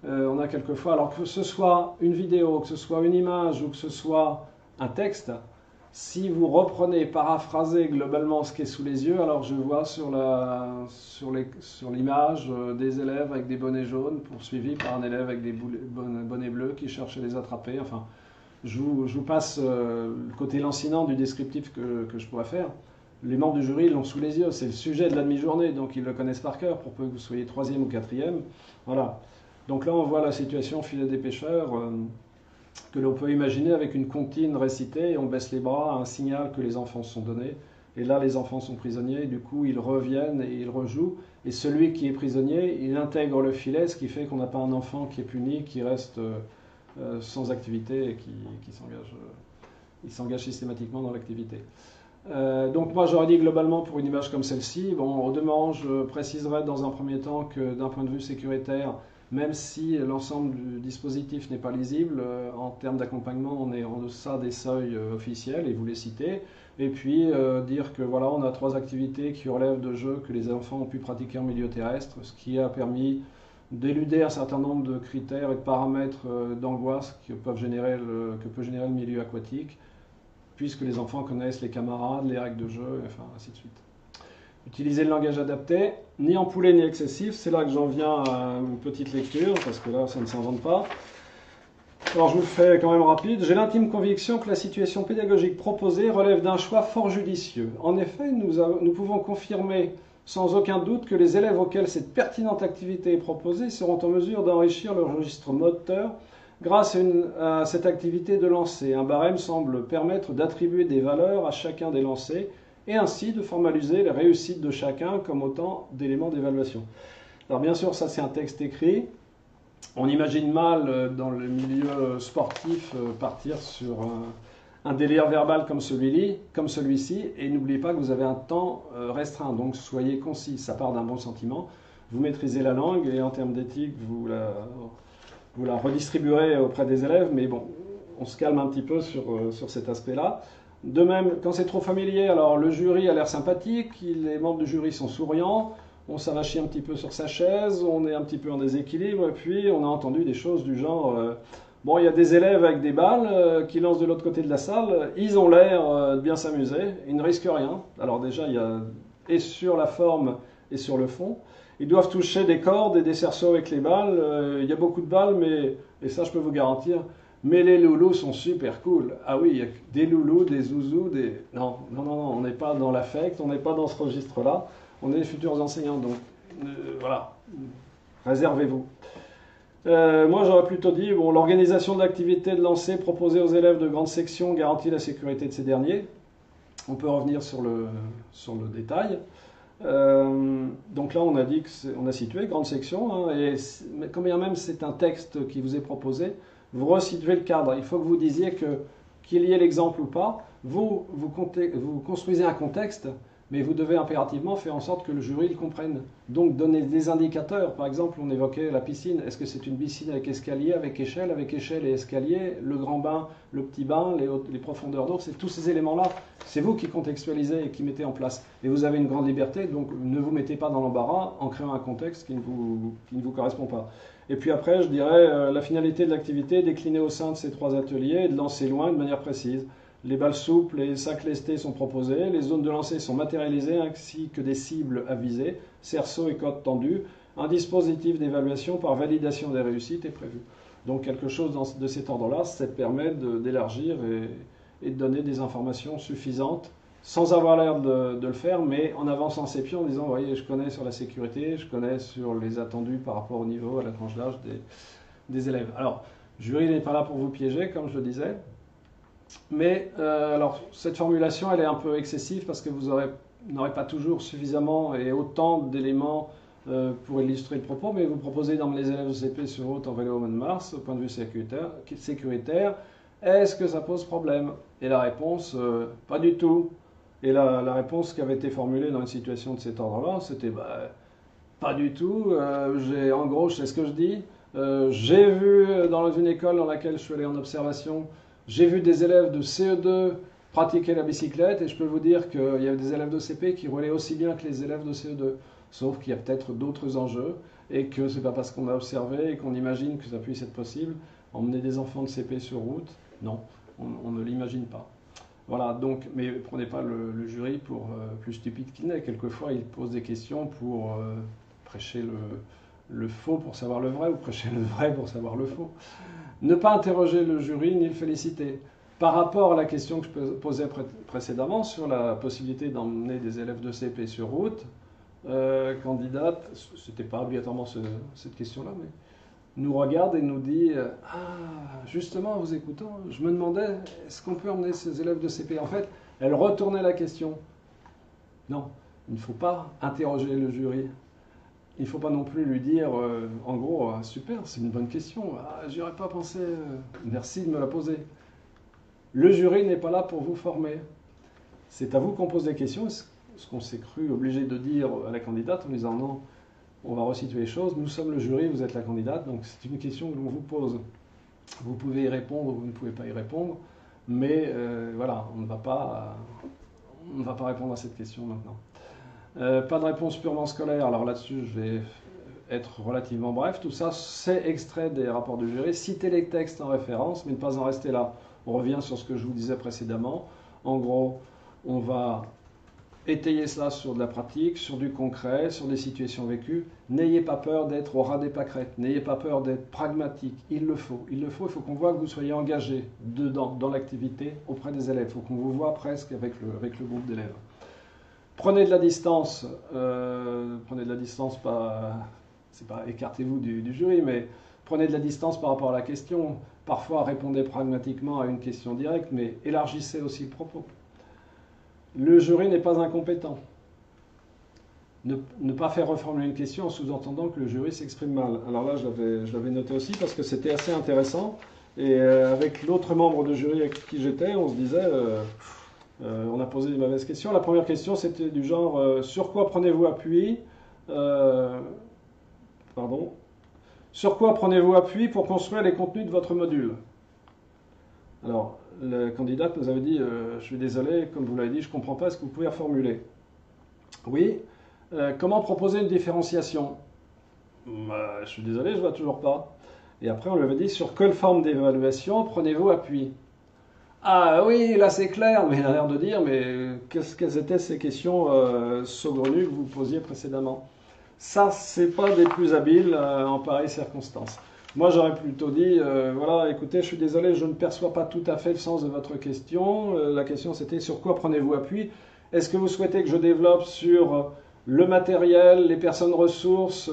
on a quelquefois, alors que ce soit une vidéo, que ce soit une image ou que ce soit un texte, si vous reprenez, paraphrasez globalement ce qui est sous les yeux, alors je vois sur l'image des élèves avec des bonnets jaunes poursuivis par un élève avec des bonnets bleus qui cherche à les attraper. Enfin, je vous passe le côté lancinant du descriptif que je pourrais faire. Les membres du jury l'ont sous les yeux, c'est le sujet de la demi-journée, donc ils le connaissent par cœur, pour peu que vous soyez 3e ou 4e. Voilà. Donc là, on voit la situation filet des pêcheurs que l'on peut imaginer avec une comptine récitée, et on baisse les bras, un signal que les enfants se sont donnés. Et là, les enfants sont prisonniers, et du coup, ils reviennent et ils rejouent. Et celui qui est prisonnier, il intègre le filet, ce qui fait qu'on n'a pas un enfant qui est puni, qui reste sans activité et qui s'engage systématiquement dans l'activité. Donc moi j'aurais dit globalement pour une image comme celle-ci, bon, au demeurant je préciserai dans un premier temps que d'un point de vue sécuritaire, même si l'ensemble du dispositif n'est pas lisible, en termes d'accompagnement on est en deçà des seuils officiels et vous les citez, et puis dire que voilà on a 3 activités qui relèvent de jeux que les enfants ont pu pratiquer en milieu terrestre, ce qui a permis d'éluder un certain nombre de critères et de paramètres d'angoisse que peut générer le milieu aquatique, puisque les enfants connaissent les camarades, les règles de jeu, enfin ainsi de suite. Utiliser le langage adapté, ni empoulé ni excessif, c'est là que j'en viens à une petite lecture, parce que là ça ne s'invente pas. Alors je vous le fais quand même rapide. J'ai l'intime conviction que la situation pédagogique proposée relève d'un choix fort judicieux. En effet, nous pouvons confirmer sans aucun doute que les élèves auxquels cette pertinente activité est proposée seront en mesure d'enrichir leur registre moteur grâce à cette activité de lancer. Un barème semble permettre d'attribuer des valeurs à chacun des lancers et ainsi de formaliser les réussites de chacun comme autant d'éléments d'évaluation. Alors bien sûr, ça c'est un texte écrit. On imagine mal dans le milieu sportif partir sur un délire verbal comme celui-ci, et n'oubliez pas que vous avez un temps restreint, donc soyez concis, ça part d'un bon sentiment, vous maîtrisez la langue et en termes d'éthique, vous la redistribuerez auprès des élèves, mais bon, on se calme un petit peu sur cet aspect-là. De même, quand c'est trop familier, alors le jury a l'air sympathique, les membres du jury sont souriants, on s'avachit un petit peu sur sa chaise, on est un petit peu en déséquilibre, et puis on a entendu des choses du genre... bon, il y a des élèves avec des balles qui lancent de l'autre côté de la salle, ils ont l'air de bien s'amuser, ils ne risquent rien. Alors déjà, il y a et sur la forme et sur le fond. Ils doivent toucher des cordes et des cerceaux avec les balles. Il y a beaucoup de balles, mais, et ça je peux vous garantir, Mais les loulous sont super cool. Ah oui, il y a des loulous, des zouzous, des... Non, non, non, non, on n'est pas dans l'affect, on n'est pas dans ce registre-là. On est les futurs enseignants, donc voilà, réservez-vous. Moi, j'aurais plutôt dit, bon, l'organisation de l'activité de lancer proposée aux élèves de grande section garantit la sécurité de ces derniers. On peut revenir sur le détail. Donc là, on a dit on a situé grande section, hein, et quand bien même c'est un texte qui vous est proposé, vous resituez le cadre. Il faut que vous disiez qu'il y ait l'exemple ou pas. Vous construisez un contexte, mais vous devez impérativement faire en sorte que le jury le comprenne. Donc donner des indicateurs. Par exemple, on évoquait la piscine. Est-ce que c'est une piscine avec escalier, avec échelle et escalier, le grand bain, le petit bain, les profondeurs d'eau, c'est tous ces éléments-là. C'est vous qui contextualisez et qui mettez en place. Et vous avez une grande liberté, donc ne vous mettez pas dans l'embarras en créant un contexte qui ne vous correspond pas. Et puis après, je dirais, la finalité de l'activité déclinée au sein de ces 3 ateliers est de lancer loin de manière précise. Les balles souples et les sacs lestés sont proposés, les zones de lancer sont matérialisées ainsi que des cibles à viser, cerceaux et côtes tendues. Un dispositif d'évaluation par validation des réussites est prévu. Donc quelque chose de cet ordre-là, ça permet d'élargir et de donner des informations suffisantes sans avoir l'air de le faire, mais en avançant ses pieds en disant, vous voyez, je connais sur la sécurité, je connais sur les attendus par rapport au niveau, à la tranche d'âge des élèves. Alors, le jury n'est pas là pour vous piéger, comme je le disais. Mais alors, cette formulation, elle est un peu excessive parce que vous n'aurez pas toujours suffisamment et autant d'éléments pour illustrer le propos, mais vous proposez d'emmener les élèves de CP sur route en vélo au mois de mars, au point de vue sécuritaire. Est-ce que ça pose problème? Et la réponse, pas du tout. Et la réponse qui avait été formulée dans une situation de cet ordre-là, c'était pas du tout. En gros, je sais ce que je dis. J'ai vu dans une école dans laquelle je suis allé en observation, j'ai vu des élèves de CE2 pratiquer la bicyclette et je peux vous dire qu'il y avait des élèves de CP qui roulaient aussi bien que les élèves de CE2. Sauf qu'il y a peut-être d'autres enjeux et que c'est pas parce qu'on a observé et qu'on imagine que ça puisse être possible. Emmener des enfants de CP sur route, non, on ne l'imagine pas. Voilà, donc, mais prenez pas le jury pour plus stupide qu'il n'est. Quelquefois, il pose des questions pour prêcher le faux pour savoir le vrai ou prêcher le vrai pour savoir le faux. Ne pas interroger le jury ni le féliciter. Par rapport à la question que je posais précédemment sur la possibilité d'emmener des élèves de CP sur route, candidate, c'était pas obligatoirement cette question-là, mais nous regarde et nous dit « Ah, justement, en vous écoutant, je me demandais, est-ce qu'on peut emmener ces élèves de CP ?» En fait, elle retournait la question. Non, il ne faut pas interroger le jury. Il ne faut pas non plus lui dire, en gros, super, c'est une bonne question, j'y aurais pas pensé, merci de me la poser. Le jury n'est pas là pour vous former. C'est à vous qu'on pose des questions, ce qu'on s'est cru obligé de dire à la candidate en disant non, on va resituer les choses, nous sommes le jury, vous êtes la candidate, donc c'est une question que l'on vous pose. Vous pouvez y répondre, vous ne pouvez pas y répondre, mais voilà, on ne va pas répondre à cette question maintenant. Pas de réponse purement scolaire, alors là-dessus je vais être relativement bref. Tout ça, c'est extrait des rapports du jury. Citez les textes en référence, mais ne pas en rester là. On revient sur ce que je vous disais précédemment. En gros, on va étayer cela sur de la pratique, sur du concret, sur des situations vécues. N'ayez pas peur d'être au ras des pâquerettes, n'ayez pas peur d'être pragmatique. Il le faut, il faut qu'on voit que vous soyez engagé dedans, dans l'activité, auprès des élèves. Il faut qu'on vous voit presque avec le groupe d'élèves. Prenez de la distance, c'est pas écartez-vous du jury, mais prenez de la distance par rapport à la question. Parfois, répondez pragmatiquement à une question directe, mais élargissez aussi le propos. Le jury n'est pas incompétent. Ne pas faire reformuler une question en sous-entendant que le jury s'exprime mal. Alors là, je l'avais noté aussi parce que c'était assez intéressant. Et avec l'autre membre de jury avec qui j'étais, on se disait... on a posé des mauvaises questions. La première question, c'était du genre sur quoi prenez-vous appui Sur quoi prenez-vous appui pour construire les contenus de votre module? Alors, le candidat nous avait dit je suis désolé, comme vous l'avez dit, je ne comprends pas, est-ce que vous pouvez reformuler? Oui. Comment proposer une différenciation? Je suis désolé, je ne vois toujours pas. Et après, on lui avait dit sur quelle forme d'évaluation prenez-vous appui? Ah oui, là c'est clair, mais il a l'air de dire, mais quelles étaient ces questions saugrenues que vous posiez précédemment? Ça, c'est pas des plus habiles en pareilles circonstances. Moi, j'aurais plutôt dit, voilà, écoutez, je suis désolé, je ne perçois pas tout à fait le sens de votre question. La question, c'était sur quoi prenez-vous appui? Est-ce que vous souhaitez que je développe sur le matériel, les personnes ressources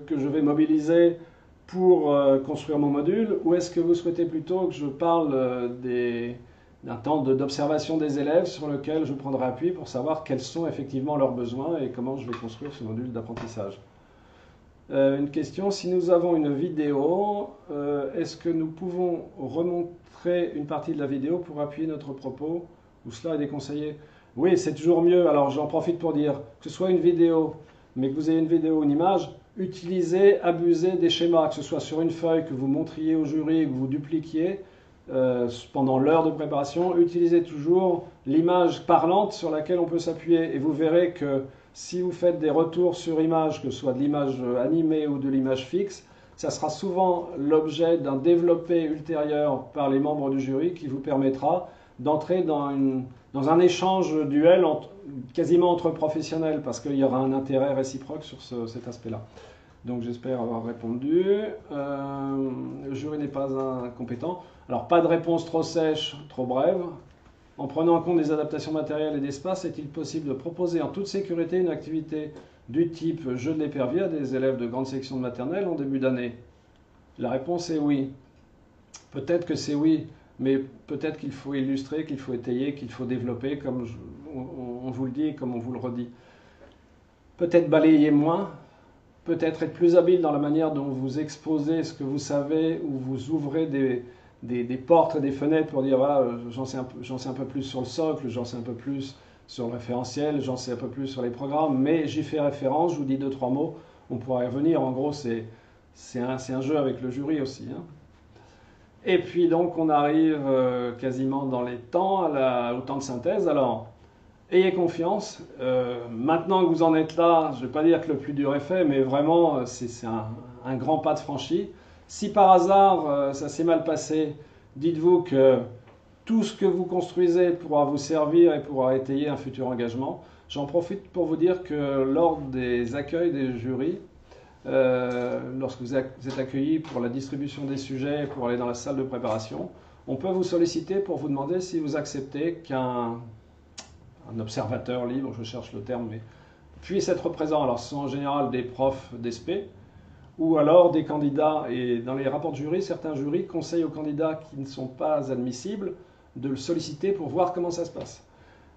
que je vais mobiliser pour construire mon module, ou est-ce que vous souhaitez plutôt que je parle d'un temps d'observation des élèves sur lequel je prendrai appui pour savoir quels sont effectivement leurs besoins et comment je vais construire ce module d'apprentissage? Une question, si nous avons une vidéo, est-ce que nous pouvons remontrer une partie de la vidéo pour appuyer notre propos, ou cela est déconseillé? Oui, c'est toujours mieux. Alors j'en profite pour dire que ce soit une vidéo, mais que vous ayez une vidéo ou une image, utilisez, abusez des schémas, que ce soit sur une feuille que vous montriez au jury, que vous dupliquiez pendant l'heure de préparation, utilisez toujours l'image parlante sur laquelle on peut s'appuyer, et vous verrez que si vous faites des retours sur image, que ce soit de l'image animée ou de l'image fixe, ça sera souvent l'objet d'un développé ultérieur par les membres du jury qui vous permettra d'entrer dans un échange duel quasiment entre professionnels, parce qu'il y aura un intérêt réciproque sur cet aspect-là. Donc j'espère avoir répondu. Le jury n'est pas incompétent. Alors pas de réponse trop sèche, trop brève. En prenant en compte des adaptations matérielles et d'espace, est-il possible de proposer en toute sécurité une activité du type jeu de l'épervier à des élèves de grande section de maternelle en début d'année? La réponse est oui. Peut-être que c'est oui, mais peut-être qu'il faut illustrer, qu'il faut étayer, qu'il faut développer, comme on vous le dit et comme on vous le redit. Peut-être balayer moins, peut-être être plus habile dans la manière dont vous exposez ce que vous savez, ou vous ouvrez des portes et des fenêtres pour dire voilà, j'en sais un peu plus sur le socle, j'en sais un peu plus sur le référentiel, j'en sais un peu plus sur les programmes, mais j'y fais référence, je vous dis 2-3 mots, on pourra y revenir. En gros, c'est un jeu avec le jury aussi. Hein. Et puis donc, on arrive quasiment dans les temps, au temps de synthèse. Alors, ayez confiance. Maintenant que vous en êtes là, je ne vais pas dire que le plus dur est fait, mais vraiment, c'est un grand pas de franchi. Si par hasard ça s'est mal passé, dites-vous que tout ce que vous construisez pourra vous servir et pourra étayer un futur engagement. J'en profite pour vous dire que lors des accueils des jurys, lorsque vous êtes accueillis pour la distribution des sujets, pour aller dans la salle de préparation, on peut vous solliciter pour vous demander si vous acceptez qu'un observateur libre, je cherche le terme, mais puisse être présent. Alors ce sont en général des profs d'ESP, ou alors des candidats, et dans les rapports de jury, certains jurys conseillent aux candidats qui ne sont pas admissibles de le solliciter pour voir comment ça se passe.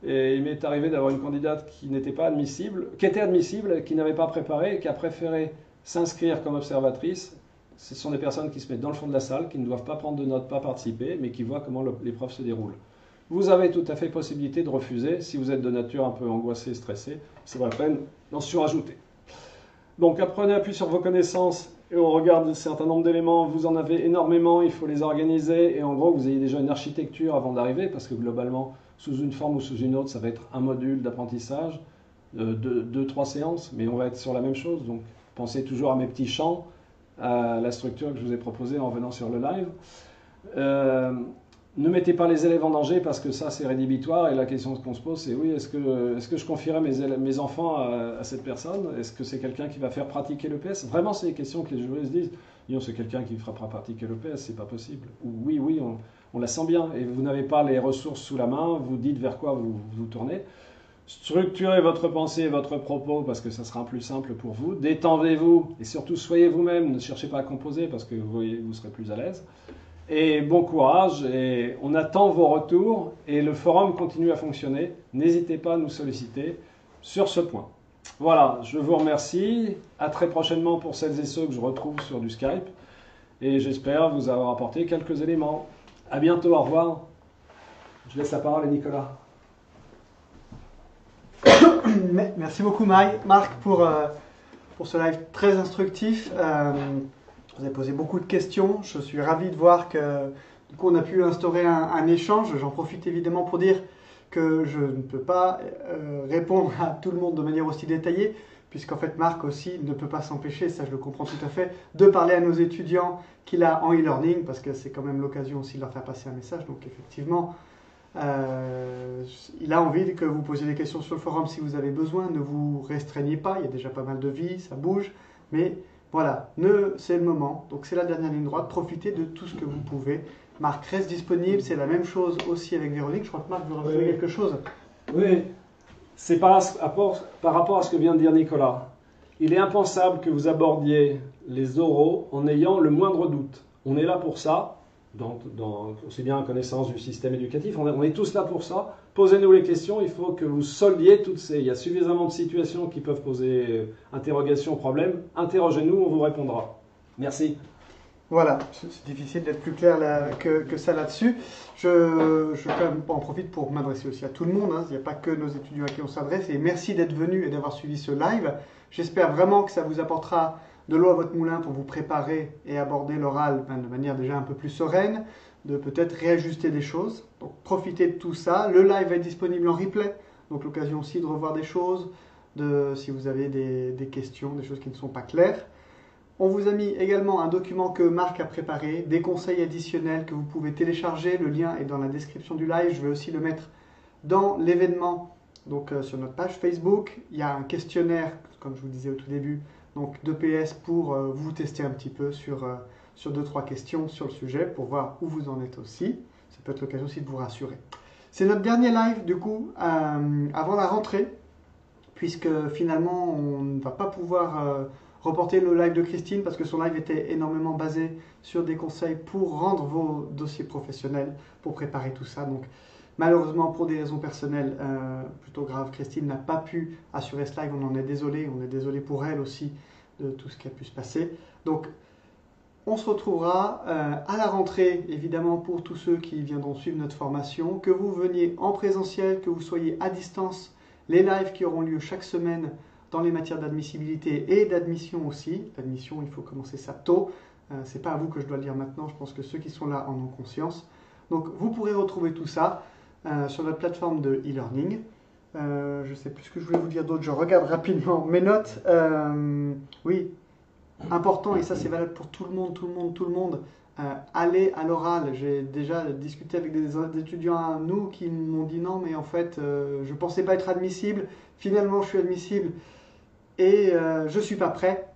Et il m'est arrivé d'avoir une candidate qui n'était pas admissible, qui était admissible, qui n'avait pas préparé et qui a préféré s'inscrire comme observatrice. Ce sont des personnes qui se mettent dans le fond de la salle, qui ne doivent pas prendre de notes, pas participer, mais qui voient comment l'épreuve se déroule. Vous avez tout à fait possibilité de refuser si vous êtes de nature un peu angoissée, stressée. C'est pas la peine d'en surajouter. Donc apprenez appui sur vos connaissances et au regard d'un certain nombre d'éléments, vous en avez énormément, il faut les organiser et en gros vous ayez déjà une architecture avant d'arriver, parce que globalement, sous une forme ou sous une autre, ça va être un module d'apprentissage, 2-3 séances, mais on va être sur la même chose. Donc pensez toujours à mes petits champs, à la structure que je vous ai proposée en venant sur le live. Ne mettez pas les élèves en danger, parce que ça c'est rédhibitoire, et la question qu'on se pose c'est oui, est-ce que je confierai mes enfants à cette personne? Est-ce que c'est quelqu'un qui va faire pratiquer l'EPS? Vraiment, c'est des questions que les jurys se disent. Disons, c'est quelqu'un qui ne fera pas pratiquer l'EPS, c'est pas possible. Ou oui, on la sent bien, et vous n'avez pas les ressources sous la main, vous dites vers quoi vous tournez. Structurez votre pensée et votre propos, parce que ça sera plus simple pour vous. Détendez-vous, et surtout soyez vous-même, ne cherchez pas à composer, parce que vous serez plus à l'aise. Et bon courage, et on attend vos retours, et le forum continue à fonctionner. N'hésitez pas à nous solliciter sur ce point. Voilà, je vous remercie. À très prochainement pour celles et ceux que je retrouve sur du Skype. Et j'espère vous avoir apporté quelques éléments. À bientôt, au revoir. Je laisse la parole à Nicolas. Merci beaucoup Marc pour ce live très instructif. Vous avez posé beaucoup de questions. Je suis ravi de voir que du coup, on a pu instaurer un échange. J'en profite évidemment pour dire que je ne peux pas répondre à tout le monde de manière aussi détaillée, puisqu'en fait Marc aussi ne peut pas s'empêcher, ça je le comprends tout à fait, de parler à nos étudiants qu'il a en e-learning, parce que c'est quand même l'occasion aussi de leur faire passer un message. Donc effectivement, il a envie que vous posiez des questions sur le forum si vous avez besoin. Ne vous restreignez pas, il y a déjà pas mal de vie, ça bouge, mais Voilà, c'est le moment. Donc c'est la dernière ligne droite. Profitez de tout ce que vous pouvez. Marc reste disponible. C'est la même chose aussi avec Véronique. Je crois que Marc veut rajouter quelque chose. Oui, c'est par rapport à ce que vient de dire Nicolas. Il est impensable que vous abordiez les oraux en ayant le moindre doute. On est là pour ça, aussi bien en connaissance du système éducatif, on est tous là pour ça. Posez-nous les questions, il faut que vous soldiez toutes ces... Il y a suffisamment de situations qui peuvent poser interrogations, problèmes. Interrogez-nous, on vous répondra. Merci. Voilà, c'est difficile d'être plus clair que ça là-dessus. Je quand même en profite pour m'adresser aussi à tout le monde. Hein. Il n'y a pas que nos étudiants à qui on s'adresse. Et merci d'être venus et d'avoir suivi ce live. J'espère vraiment que ça vous apportera de l'eau à votre moulin pour vous préparer et aborder l'oral de manière déjà un peu plus sereine, de peut-être réajuster des choses. Donc profitez de tout ça. Le live va être disponible en replay, donc l'occasion aussi de revoir des choses, si vous avez des questions, des choses qui ne sont pas claires. On vous a mis également un document que Marc a préparé, des conseils additionnels que vous pouvez télécharger. Le lien est dans la description du live. Je vais aussi le mettre dans l'événement, donc sur notre page Facebook. Il y a un questionnaire, comme je vous disais au tout début, donc d'EPS pour vous tester un petit peu sur 2-3 questions sur le sujet pour voir où vous en êtes aussi. Ça peut être l'occasion aussi de vous rassurer. C'est notre dernier live du coup avant la rentrée, puisque finalement on ne va pas pouvoir reporter le live de Christine parce que son live était énormément basé sur des conseils pour rendre vos dossiers professionnels, pour préparer tout ça. Donc malheureusement pour des raisons personnelles plutôt graves, Christine n'a pas pu assurer ce live, on en est désolé pour elle aussi de tout ce qui a pu se passer. Donc on se retrouvera à la rentrée, évidemment, pour tous ceux qui viendront suivre notre formation. Que vous veniez en présentiel, que vous soyez à distance, les lives qui auront lieu chaque semaine dans les matières d'admissibilité et d'admission aussi. L'admission, il faut commencer ça tôt. C'est pas à vous que je dois le dire maintenant, je pense que ceux qui sont là en ont conscience. Donc vous pourrez retrouver tout ça sur notre plateforme de e-learning. Je ne sais plus ce que je voulais vous dire d'autre, je regarde rapidement mes notes. Oui, important, et ça c'est valable pour tout le monde, aller à l'oral. J'ai déjà discuté avec des étudiants à nous qui m'ont dit non, mais en fait, je ne pensais pas être admissible, finalement je suis admissible et je ne suis pas prêt.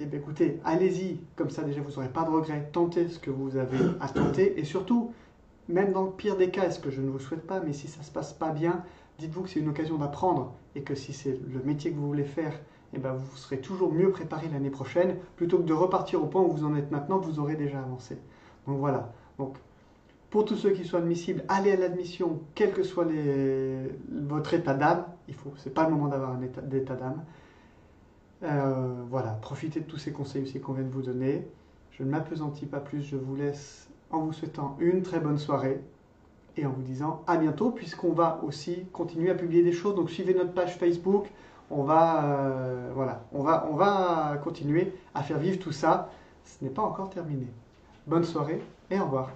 Eh bien écoutez, allez-y, comme ça déjà vous n'aurez pas de regrets, tentez ce que vous avez à tenter, et surtout, même dans le pire des cas, ce que je ne vous souhaite pas, mais si ça ne se passe pas bien, dites-vous que c'est une occasion d'apprendre, et que si c'est le métier que vous voulez faire, eh bien, vous serez toujours mieux préparé l'année prochaine, plutôt que de repartir au point où vous en êtes maintenant, que vous aurez déjà avancé. Donc voilà, donc, pour tous ceux qui sont admissibles, allez à l'admission, quel que soit votre état d'âme, ce n'est pas le moment d'avoir un état d'âme. Voilà, profitez de tous ces conseils aussi qu'on vient de vous donner. Je ne m'appesantis pas plus, je vous laisse en vous souhaitant une très bonne soirée et en vous disant à bientôt, puisqu'on va aussi continuer à publier des choses. Donc suivez notre page Facebook, on va continuer à faire vivre tout ça. Ce n'est pas encore terminé. Bonne soirée et au revoir.